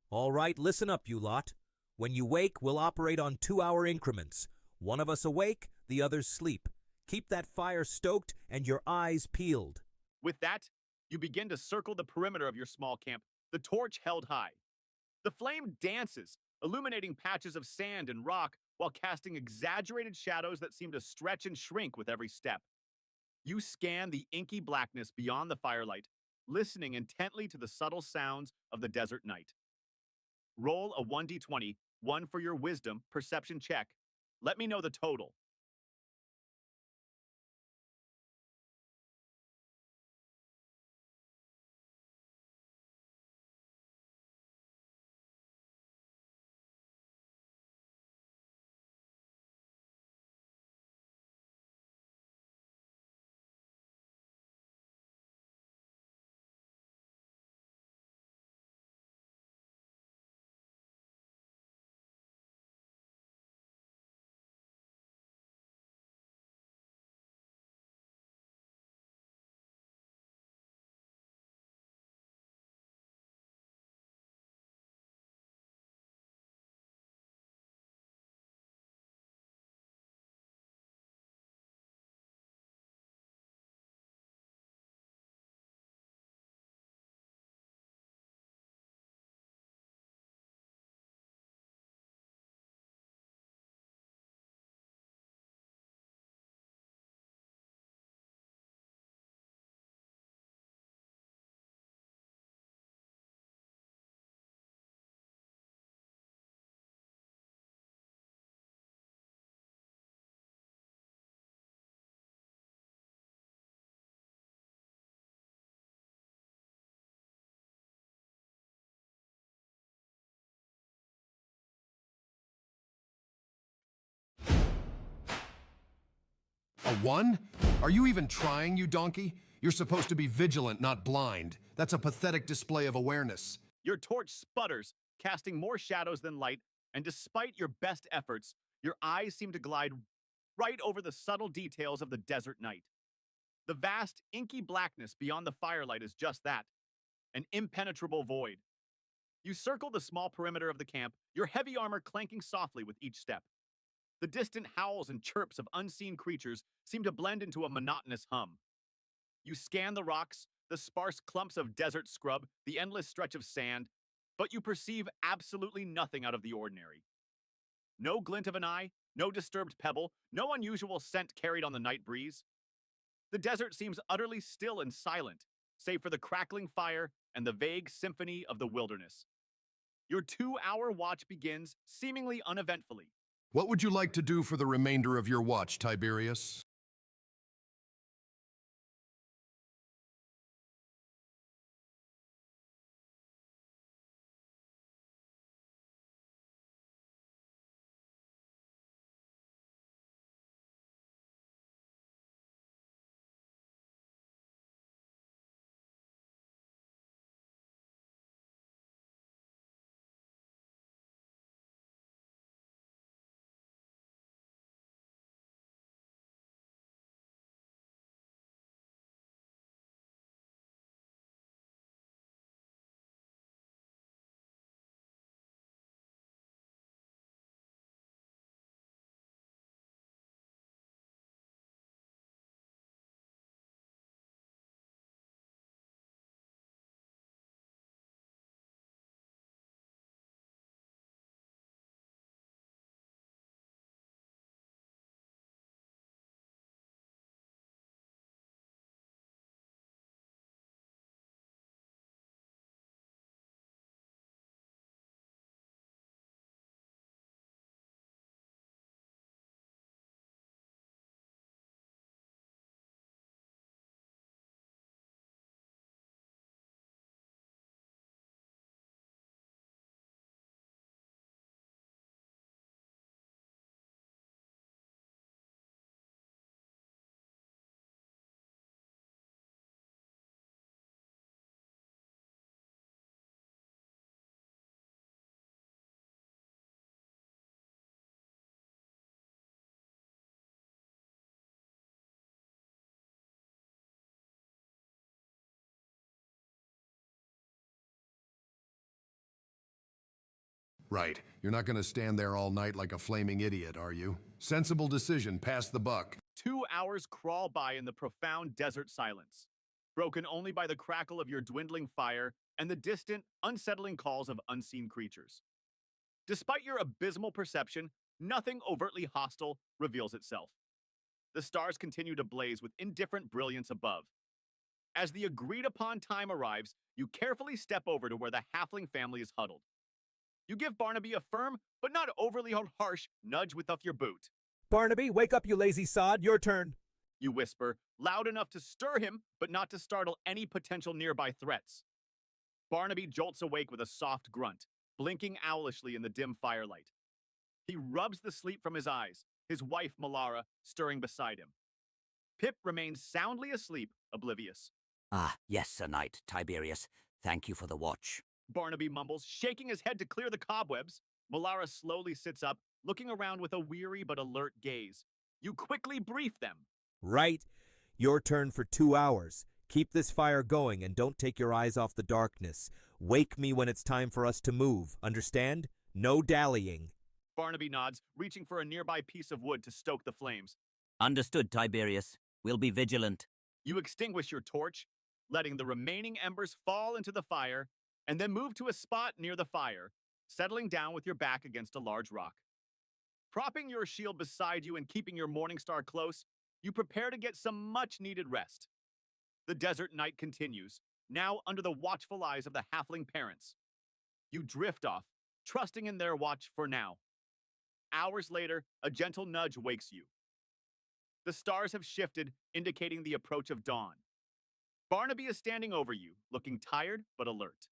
All right, listen up, you lot. When you wake, we'll operate on 2-hour increments. One of us awake, the others sleep. Keep that fire stoked and your eyes peeled. With that, you begin to circle the perimeter of your small camp, the torch held high. The flame dances, illuminating patches of sand and rock while casting exaggerated shadows that seem to stretch and shrink with every step. You scan the inky blackness beyond the firelight, listening intently to the subtle sounds of the desert night. Roll a 1d20, 1 for your wisdom perception check. Let me know the total. A 1? Are you even trying, you donkey? You're supposed to be vigilant, not blind. That's a pathetic display of awareness. Your torch sputters, casting more shadows than light, and despite your best efforts, your eyes seem to glide right over the subtle details of the desert night. The vast, inky blackness beyond the firelight is just that, an impenetrable void. You circle the small perimeter of the camp, your heavy armor clanking softly with each step. The distant howls and chirps of unseen creatures seem to blend into a monotonous hum. You scan the rocks, the sparse clumps of desert scrub, the endless stretch of sand, but you perceive absolutely nothing out of the ordinary. No glint of an eye, no disturbed pebble, no unusual scent carried on the night breeze. The desert seems utterly still and silent, save for the crackling fire and the vague symphony of the wilderness. Your 2-hour watch begins seemingly uneventfully. What would you like to do for the remainder of your watch, Tiberius? Right. You're not going to stand there all night like a flaming idiot, are you? Sensible decision. Pass the buck. 2 hours crawl by in the profound desert silence, broken only by the crackle of your dwindling fire and the distant, unsettling calls of unseen creatures. Despite your abysmal perception, nothing overtly hostile reveals itself. The stars continue to blaze with indifferent brilliance above. As the agreed-upon time arrives, you carefully step over to where the halfling family is huddled. You give Barnaby a firm, but not overly harsh, nudge with your boot. Barnaby, wake up, you lazy sod. Your turn. You whisper, loud enough to stir him, but not to startle any potential nearby threats. Barnaby jolts awake with a soft grunt, blinking owlishly in the dim firelight. He rubs the sleep from his eyes, his wife, Malara, stirring beside him. Pip remains soundly asleep, oblivious. Ah, yes, Sir Knight, Tiberius. Thank you for the watch. Barnaby mumbles, shaking his head to clear the cobwebs. Malara slowly sits up, looking around with a weary but alert gaze. You quickly brief them. Right. Your turn for 2 hours. Keep this fire going and don't take your eyes off the darkness. Wake me when it's time for us to move. Understand? No dallying. Barnaby nods, reaching for a nearby piece of wood to stoke the flames. Understood, Tiberius. We'll be vigilant. You extinguish your torch, letting the remaining embers fall into the fire, and then move to a spot near the fire, settling down with your back against a large rock. Propping your shield beside you and keeping your morning star close, you prepare to get some much-needed rest. The desert night continues, now under the watchful eyes of the halfling parents. You drift off, trusting in their watch for now. Hours later, a gentle nudge wakes you. The stars have shifted, indicating the approach of dawn. Barnaby is standing over you, looking tired but alert.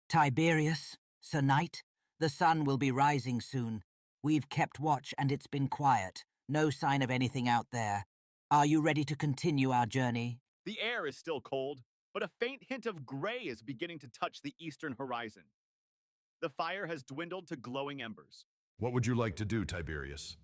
Tiberius, Sir Knight, the sun will be rising soon. We've kept watch and it's been quiet. No sign of anything out there. Are you ready to continue our journey? The air is still cold, but a faint hint of gray is beginning to touch the eastern horizon. The fire has dwindled to glowing embers. What would you like to do, Tiberius?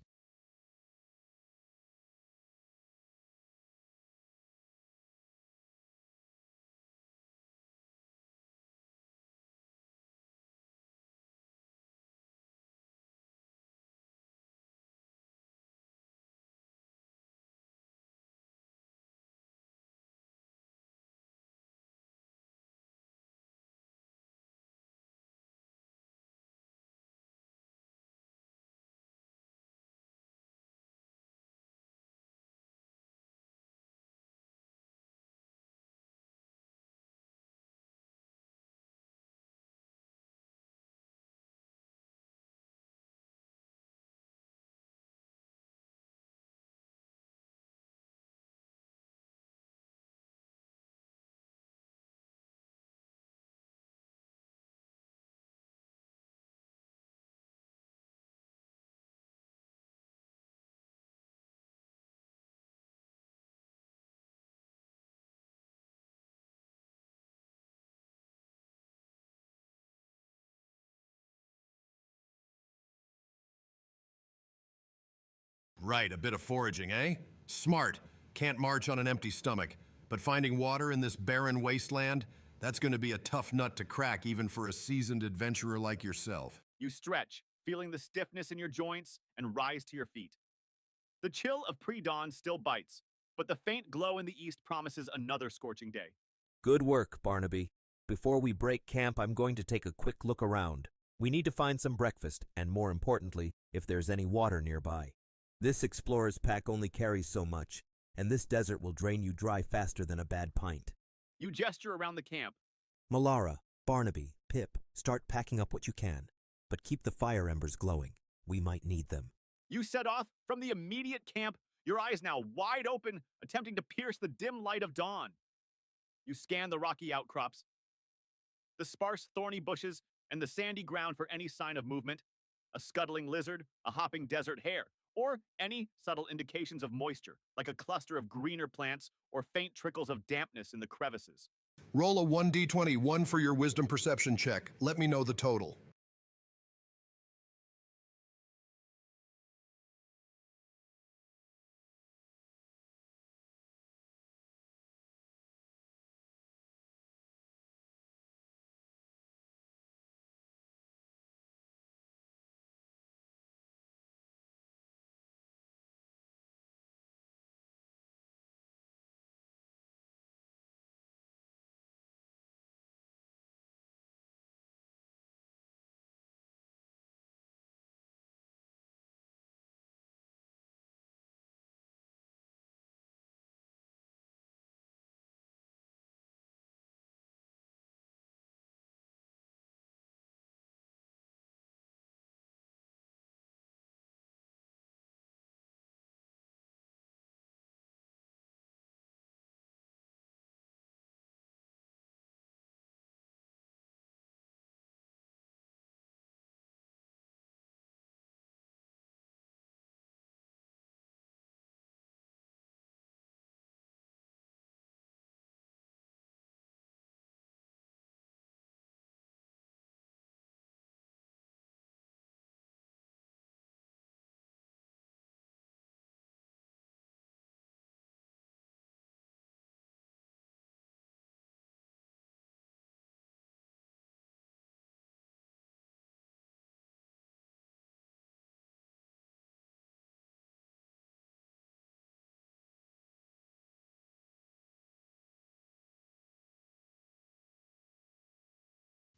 Right, a bit of foraging, eh? Smart. Can't march on an empty stomach. But finding water in this barren wasteland, that's going to be a tough nut to crack even for a seasoned adventurer like yourself. You stretch, feeling the stiffness in your joints, and rise to your feet. The chill of pre-dawn still bites, but the faint glow in the east promises another scorching day. Good work, Barnaby. Before we break camp, I'm going to take a quick look around. We need to find some breakfast, and more importantly, if there's any water nearby. This explorer's pack only carries so much, and this desert will drain you dry faster than a bad pint. You gesture around the camp. Malara, Barnaby, Pip, start packing up what you can, but keep the fire embers glowing. We might need them. You set off from the immediate camp, your eyes now wide open, attempting to pierce the dim light of dawn. You scan the rocky outcrops, the sparse thorny bushes, and the sandy ground for any sign of movement, a scuttling lizard, a hopping desert hare, or any subtle indications of moisture, like a cluster of greener plants or faint trickles of dampness in the crevices. Roll a 1d20, 1 for your wisdom perception check. Let me know the total.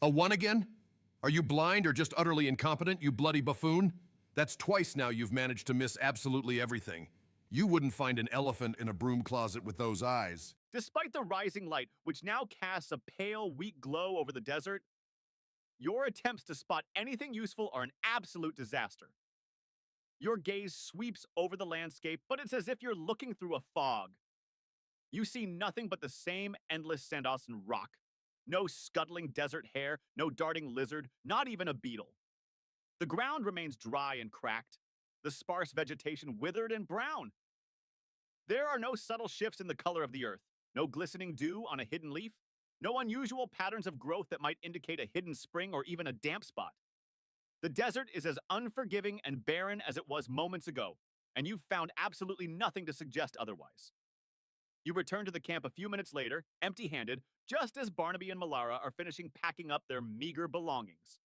A 1 again? Are you blind or just utterly incompetent, you bloody buffoon? That's twice now you've managed to miss absolutely everything. You wouldn't find an elephant in a broom closet with those eyes. Despite the rising light, which now casts a pale, weak glow over the desert, your attempts to spot anything useful are an absolute disaster. Your gaze sweeps over the landscape, but it's as if you're looking through a fog. You see nothing but the same endless Sandosan rock. No scuttling desert hare, no darting lizard, not even a beetle. The ground remains dry and cracked, the sparse vegetation withered and brown. There are no subtle shifts in the color of the earth, no glistening dew on a hidden leaf, no unusual patterns of growth that might indicate a hidden spring or even a damp spot. The desert is as unforgiving and barren as it was moments ago, and you've found absolutely nothing to suggest otherwise. You return to the camp a few minutes later, empty-handed, just as Barnaby and Malara are finishing packing up their meager belongings.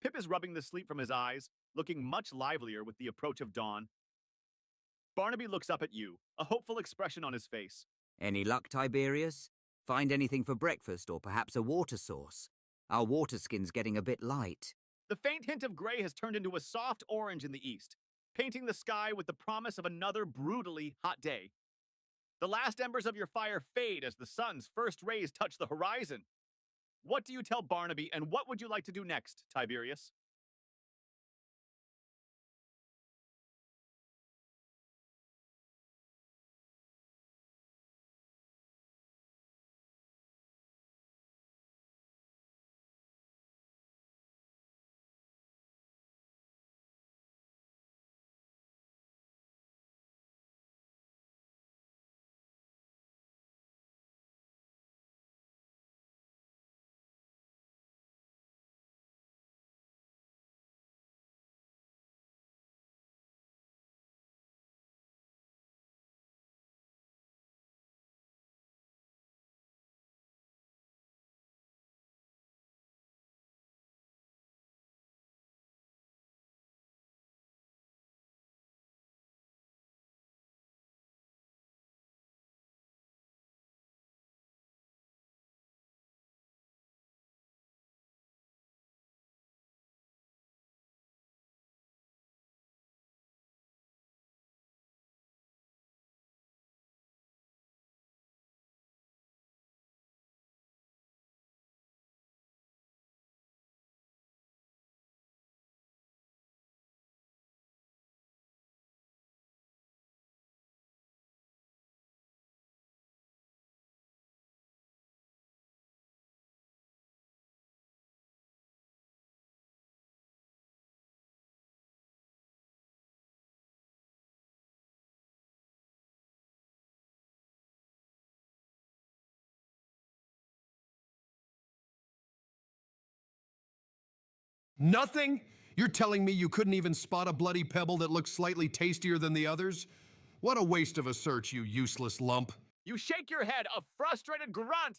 Pip is rubbing the sleep from his eyes, looking much livelier with the approach of dawn. Barnaby looks up at you, a hopeful expression on his face. Any luck, Tiberius? Find anything for breakfast or perhaps a water source? Our water skin's getting a bit light. The faint hint of gray has turned into a soft orange in the east, painting the sky with the promise of another brutally hot day. The last embers of your fire fade as the sun's first rays touch the horizon. What do you tell Barnaby, and what would you like to do next, Tiberius? Nothing? You're telling me you couldn't even spot a bloody pebble that looked slightly tastier than the others? What a waste of a search, you useless lump. You shake your head, a frustrated grunt.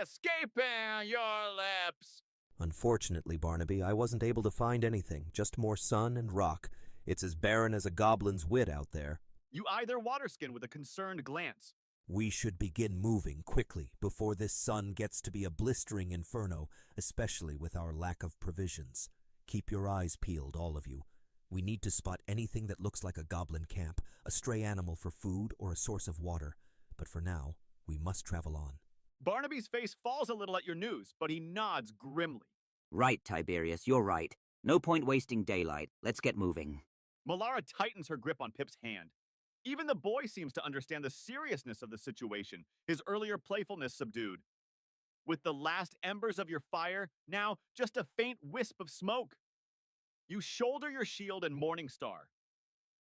Escaping your lips. Unfortunately, Barnaby, I wasn't able to find anything, just more sun and rock. It's as barren as a goblin's wit out there. You eye their waterskin with a concerned glance. We should begin moving quickly before this sun gets to be a blistering inferno, especially with our lack of provisions. Keep your eyes peeled, all of you. We need to spot anything that looks like a goblin camp, a stray animal for food, or a source of water. But for now, we must travel on. Barnaby's face falls a little at your news, but he nods grimly. Right, Tiberius, you're right. No point wasting daylight. Let's get moving. Malara tightens her grip on Pip's hand. Even the boy seems to understand the seriousness of the situation, his earlier playfulness subdued. With the last embers of your fire, now just a faint wisp of smoke. You shoulder your shield and morning star.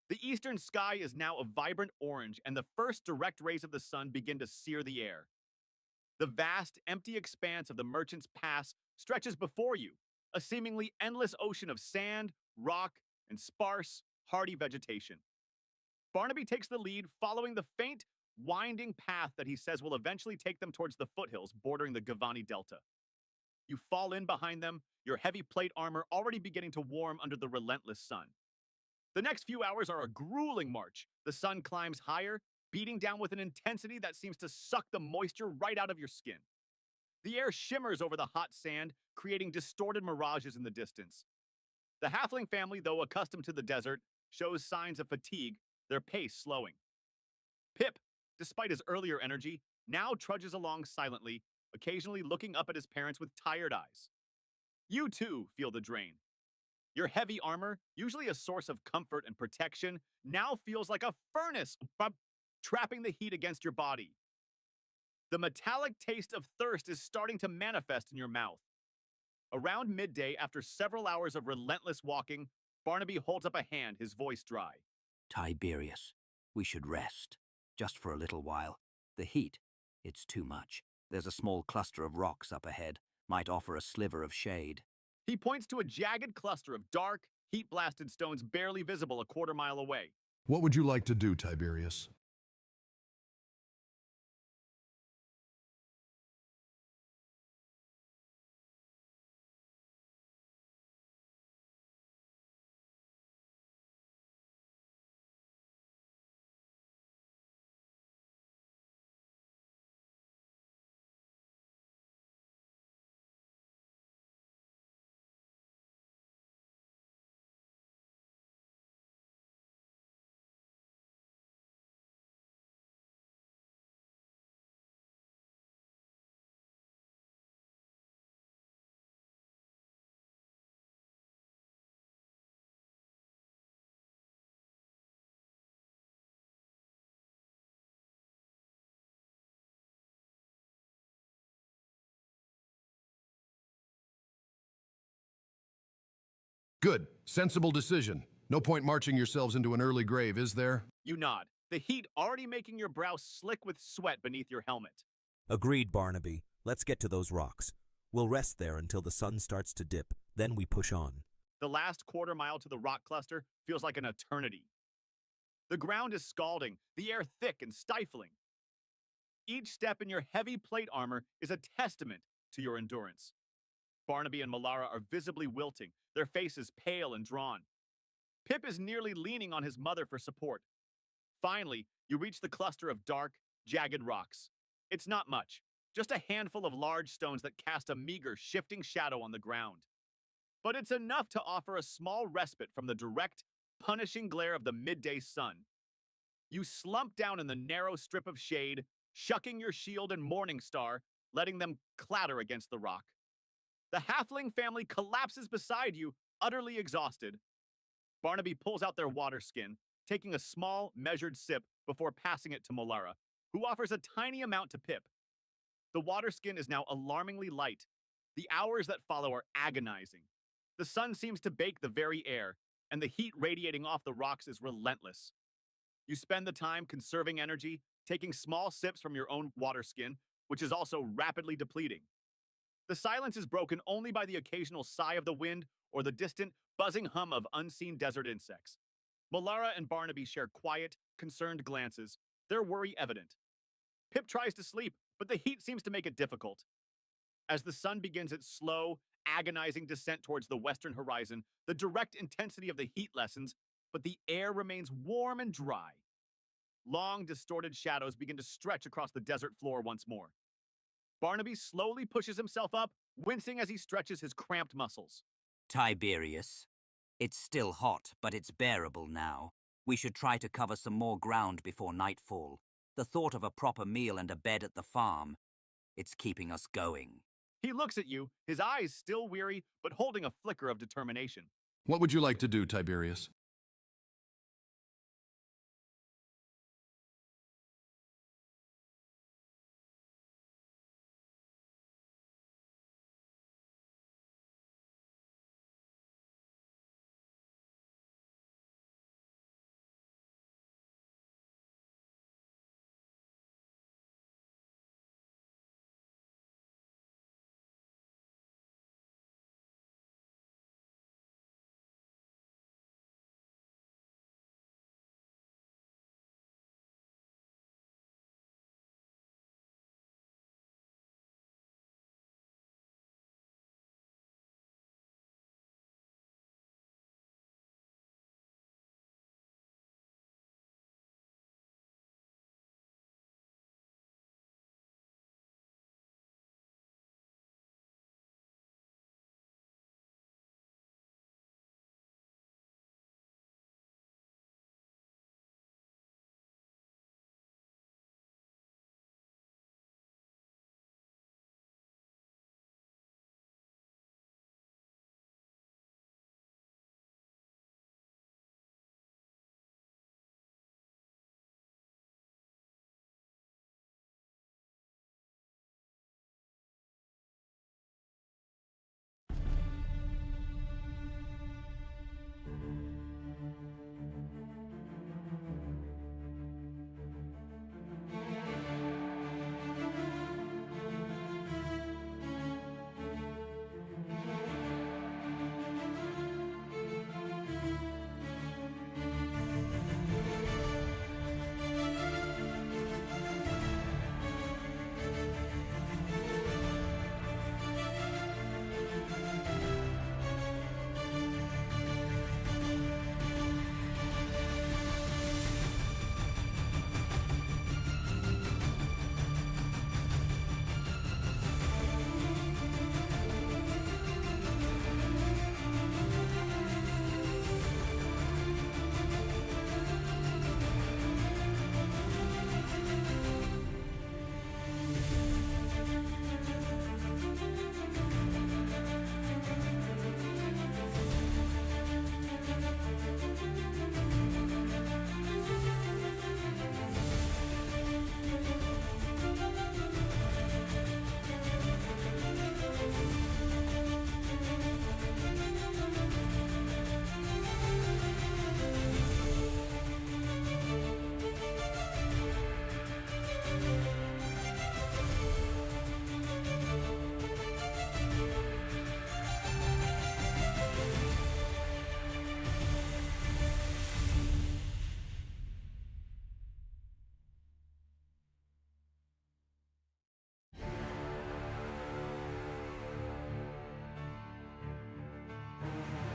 The eastern sky is now a vibrant orange, and the first direct rays of the sun begin to sear the air. The vast, empty expanse of the Merchant's Pass stretches before you, a seemingly endless ocean of sand, rock, and sparse, hardy vegetation. Barnaby takes the lead, following the faint, winding path that he says will eventually take them towards the foothills bordering the Givani Delta. You fall in behind them, your heavy plate armor already beginning to warm under the relentless sun. The next few hours are a grueling march. The sun climbs higher, beating down with an intensity that seems to suck the moisture right out of your skin. The air shimmers over the hot sand, creating distorted mirages in the distance. The halfling family, though accustomed to the desert, shows signs of fatigue, their pace slowing. Pip, despite his earlier energy, now trudges along silently, occasionally looking up at his parents with tired eyes. You, too, feel the drain. Your heavy armor, usually a source of comfort and protection, now feels like a furnace, trapping the heat against your body. The metallic taste of thirst is starting to manifest in your mouth. Around midday, after several hours of relentless walking, Barnaby holds up a hand, his voice dry. Tiberius, we should rest. Just for a little while. The heat, it's too much. There's a small cluster of rocks up ahead. Might offer a sliver of shade. He points to a jagged cluster of dark, heat-blasted stones barely visible a quarter-mile away. What would you like to do, Tiberius? Good. Sensible decision. No point marching yourselves into an early grave, is there? You nod, the heat already making your brow slick with sweat beneath your helmet. Agreed, Barnaby. Let's get to those rocks. We'll rest there until the sun starts to dip. Then we push on. The last quarter-mile to the rock cluster feels like an eternity. The ground is scalding, the air thick and stifling. Each step in your heavy plate armor is a testament to your endurance. Barnaby and Malara are visibly wilting, their faces pale and drawn. Pip is nearly leaning on his mother for support. Finally, you reach the cluster of dark, jagged rocks. It's not much, just a handful of large stones that cast a meager, shifting shadow on the ground. But it's enough to offer a small respite from the direct, punishing glare of the midday sun. You slump down in the narrow strip of shade, shucking your shield and morning star, letting them clatter against the rock. The halfling family collapses beside you, utterly exhausted. Barnaby pulls out their water skin, taking a small, measured sip before passing it to Malara, who offers a tiny amount to Pip. The water skin is now alarmingly light. The hours that follow are agonizing. The sun seems to bake the very air, and the heat radiating off the rocks is relentless. You spend the time conserving energy, taking small sips from your own water skin, which is also rapidly depleting. The silence is broken only by the occasional sigh of the wind or the distant, buzzing hum of unseen desert insects. Malara and Barnaby share quiet, concerned glances, their worry evident. Pip tries to sleep, but the heat seems to make it difficult. As the sun begins its slow, agonizing descent towards the western horizon, the direct intensity of the heat lessens, but the air remains warm and dry. Long, distorted shadows begin to stretch across the desert floor once more. Barnaby slowly pushes himself up, wincing as he stretches his cramped muscles. Tiberius, it's still hot, but it's bearable now. We should try to cover some more ground before nightfall. The thought of a proper meal and a bed at the farm, it's keeping us going. He looks at you, his eyes still weary, but holding a flicker of determination. What would you like to do, Tiberius?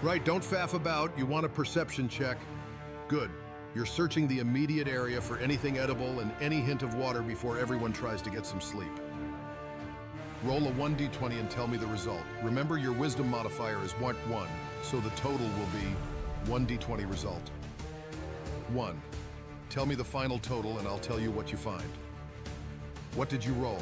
Right, don't faff about. You want a perception check. Good. You're searching the immediate area for anything edible and any hint of water before everyone tries to get some sleep. Roll a 1d20 and tell me the result. Remember, your wisdom modifier is 1, so the total will be 1d20 result. 1. Tell me the final total and I'll tell you what you find. What did you roll?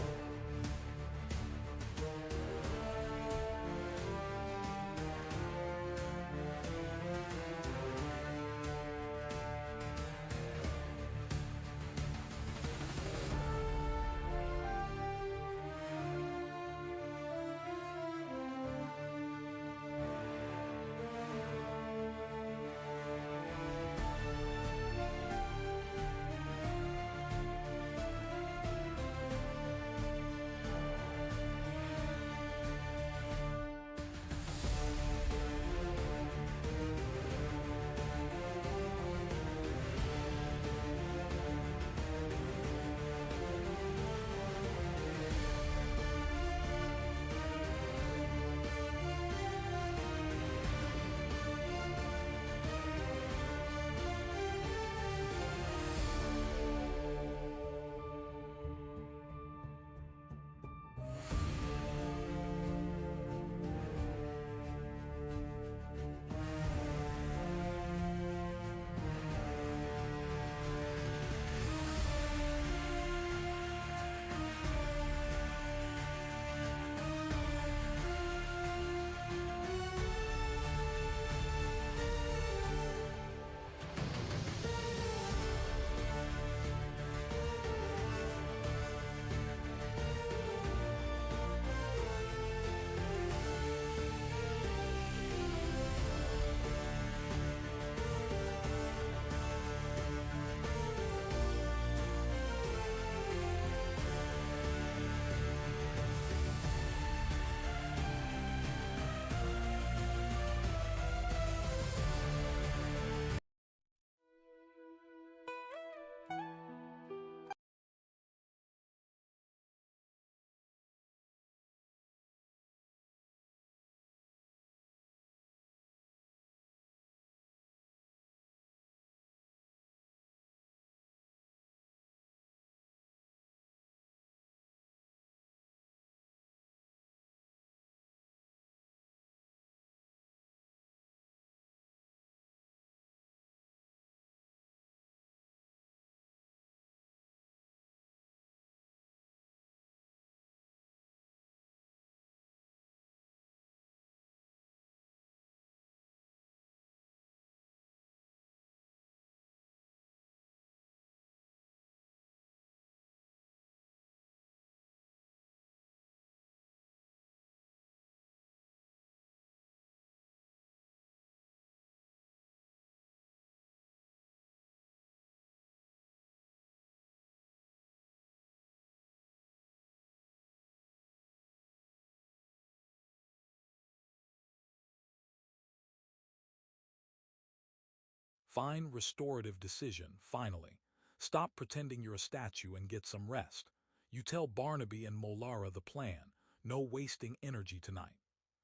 Fine restorative decision, finally. Stop pretending you're a statue and get some rest. You tell Barnaby and Molara the plan. No wasting energy tonight.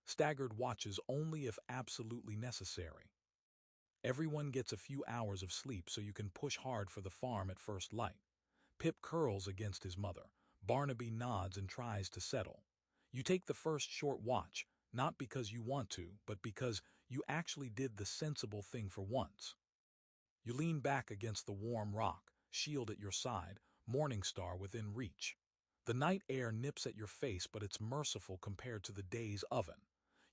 Staggered watches only if absolutely necessary. Everyone gets a few hours of sleep so you can push hard for the farm at first light. Pip curls against his mother. Barnaby nods and tries to settle. You take the first short watch, not because you want to, but because you actually did the sensible thing for once. You lean back against the warm rock, shield at your side, morning star within reach. The night air nips at your face, but it's merciful compared to the day's oven.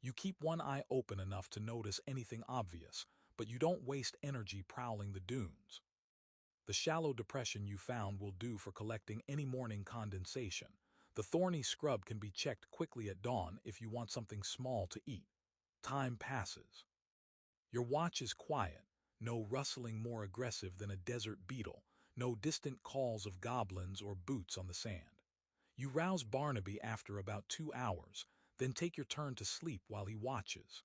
You keep one eye open enough to notice anything obvious, but you don't waste energy prowling the dunes. The shallow depression you found will do for collecting any morning condensation. The thorny scrub can be checked quickly at dawn if you want something small to eat. Time passes. Your watch is quiet, no rustling more aggressive than a desert beetle, no distant calls of goblins or boots on the sand. You rouse Barnaby after about 2 hours, then take your turn to sleep while he watches.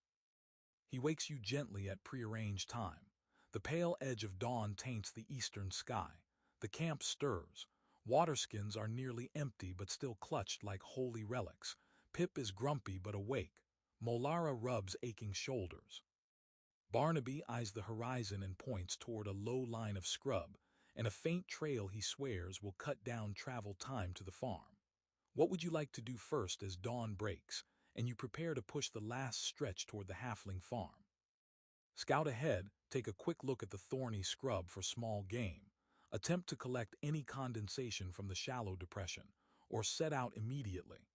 He wakes you gently at prearranged time. The pale edge of dawn taints the eastern sky. The camp stirs. Waterskins are nearly empty but still clutched like holy relics. Pip is grumpy but awake. Molara rubs aching shoulders. Barnaby eyes the horizon and points toward a low line of scrub, and a faint trail he swears will cut down travel time to the farm. What would you like to do first as dawn breaks, and you prepare to push the last stretch toward the halfling farm? Scout ahead, take a quick look at the thorny scrub for small game, attempt to collect any condensation from the shallow depression, or set out immediately.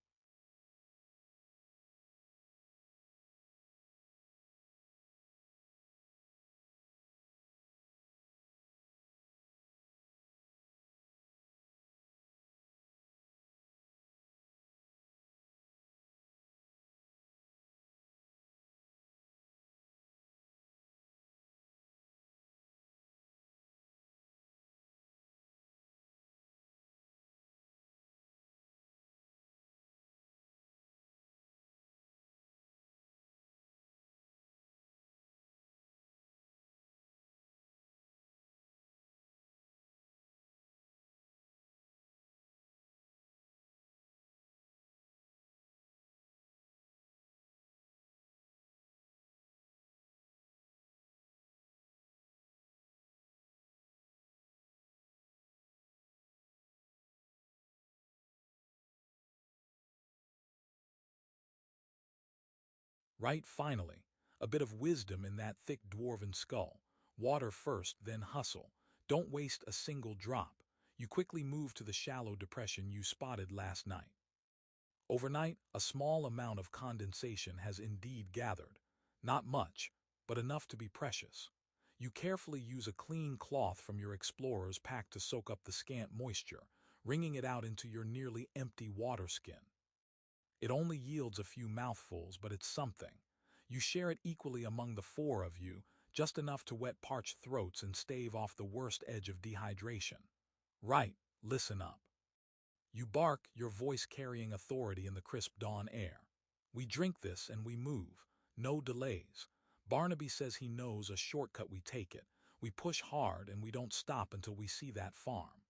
Right, finally. A bit of wisdom in that thick dwarven skull. Water first, then hustle. Don't waste a single drop. You quickly move to the shallow depression you spotted last night. Overnight, a small amount of condensation has indeed gathered. Not much, but enough to be precious. You carefully use a clean cloth from your explorer's pack to soak up the scant moisture, wringing it out into your nearly empty water skin. It only yields a few mouthfuls, but it's something. You share it equally among the 4 of you, just enough to wet parched throats and stave off the worst edge of dehydration. Right, listen up. You bark, your voice carrying authority in the crisp dawn air. We drink this and we move. No delays. Barnaby says he knows a shortcut, we take it. We push hard and we don't stop until we see that farm.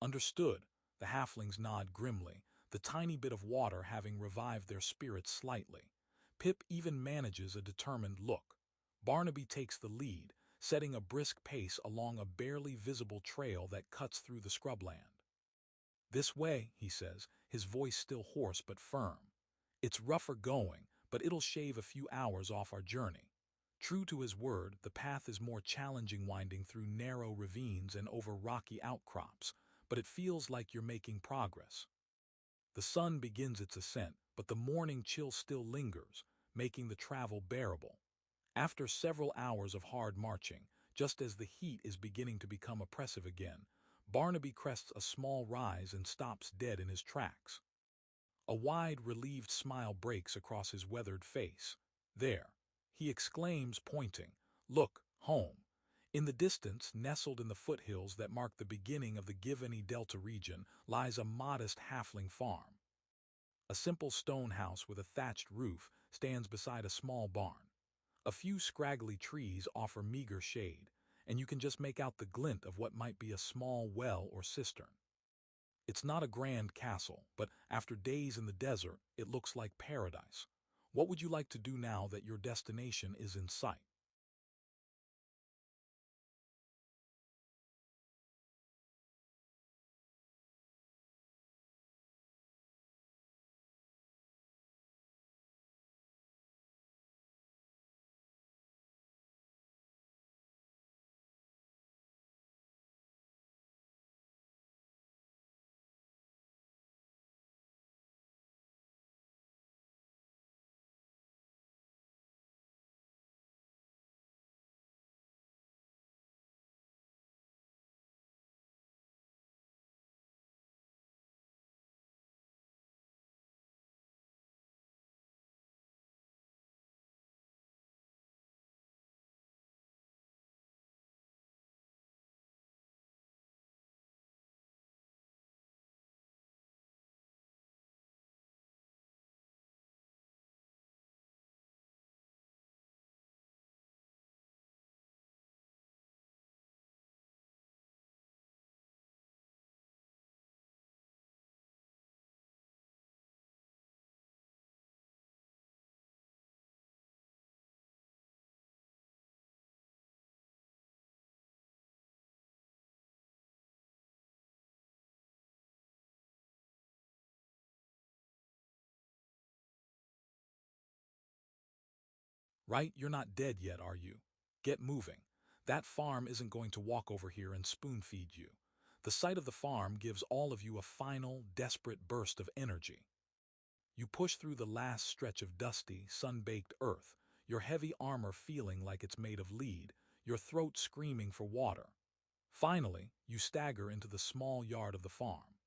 Understood. The halflings nod grimly, the tiny bit of water having revived their spirits slightly. Pip even manages a determined look. Barnaby takes the lead, setting a brisk pace along a barely visible trail that cuts through the scrubland. This way, he says, his voice still hoarse but firm. It's rougher going, but it'll shave a few hours off our journey. True to his word, the path is more challenging, winding through narrow ravines and over rocky outcrops, but it feels like you're making progress. The sun begins its ascent, but the morning chill still lingers, making the travel bearable. After several hours of hard marching, just as the heat is beginning to become oppressive again, Barnaby crests a small rise and stops dead in his tracks. A wide, relieved smile breaks across his weathered face. There, he exclaims, pointing, "Look, home." In the distance, nestled in the foothills that mark the beginning of the Givani Delta region, lies a modest halfling farm. A simple stone house with a thatched roof stands beside a small barn. A few scraggly trees offer meager shade, and you can just make out the glint of what might be a small well or cistern. It's not a grand castle, but after days in the desert, it looks like paradise. What would you like to do now that your destination is in sight? Right? You're not dead yet, are you? Get moving. That farm isn't going to walk over here and spoon-feed you. The sight of the farm gives all of you a final, desperate burst of energy. You push through the last stretch of dusty, sun-baked earth, your heavy armor feeling like it's made of lead, your throat screaming for water. Finally, you stagger into the small yard of the farm.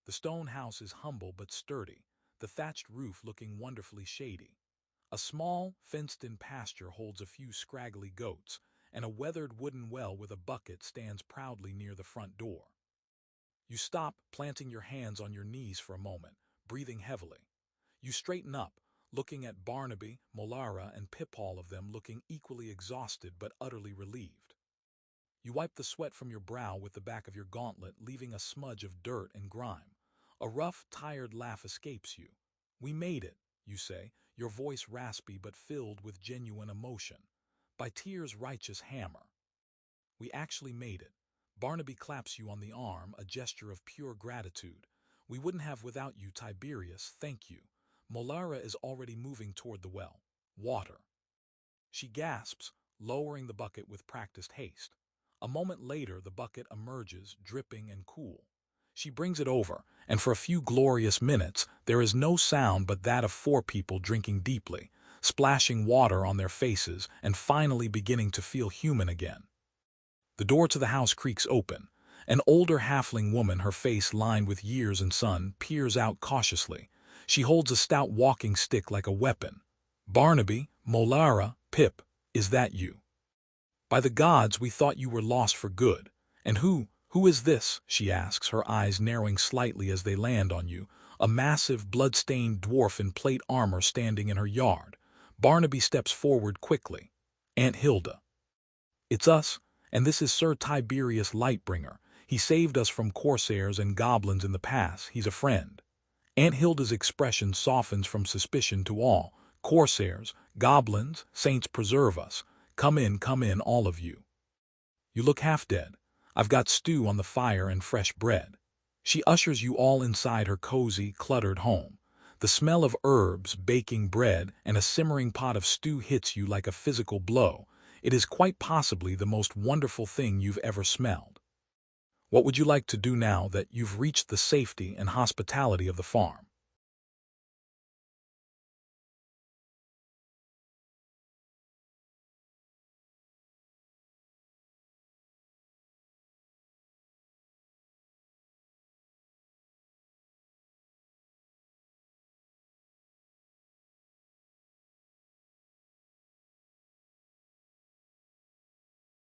The stone house is humble but sturdy, the thatched roof looking wonderfully shady. A small, fenced-in pasture holds a few scraggly goats, and a weathered wooden well with a bucket stands proudly near the front door. You stop, planting your hands on your knees for a moment, breathing heavily. You straighten up, looking at Barnaby, Molara, and Pip, all of them looking equally exhausted but utterly relieved. You wipe the sweat from your brow with the back of your gauntlet, leaving a smudge of dirt and grime. A rough, tired laugh escapes you. "We made it," you say, your voice raspy but filled with genuine emotion. "By Tyr's righteous hammer. We actually made it." Barnaby claps you on the arm, a gesture of pure gratitude. "We wouldn't have without you, Tiberius, thank you." Molara is already moving toward the well. "Water." She gasps, lowering the bucket with practiced haste. A moment later, the bucket emerges, dripping and cool. She brings it over, and for a few glorious minutes, there is no sound but that of four people drinking deeply, splashing water on their faces, and finally beginning to feel human again. The door to the house creaks open. An older halfling woman, her face lined with years and sun, peers out cautiously. She holds a stout walking stick like a weapon. "Barnaby, Molara, Pip, is that you? By the gods, we thought you were lost for good. And who is this?" she asks, her eyes narrowing slightly as they land on you. A massive, blood-stained dwarf in plate armor standing in her yard. Barnaby steps forward quickly. "Aunt Hilda." "It's us, and this is Sir Tiberius Lightbringer. He saved us from corsairs and goblins in the pass. He's a friend." Aunt Hilda's expression softens from suspicion to awe. "Corsairs, goblins, saints preserve us. Come in, all of you. You look half dead. I've got stew on the fire and fresh bread." She ushers you all inside her cozy, cluttered home. The smell of herbs, baking bread, and a simmering pot of stew hits you like a physical blow. It is quite possibly the most wonderful thing you've ever smelled. What would you like to do now that you've reached the safety and hospitality of the farm?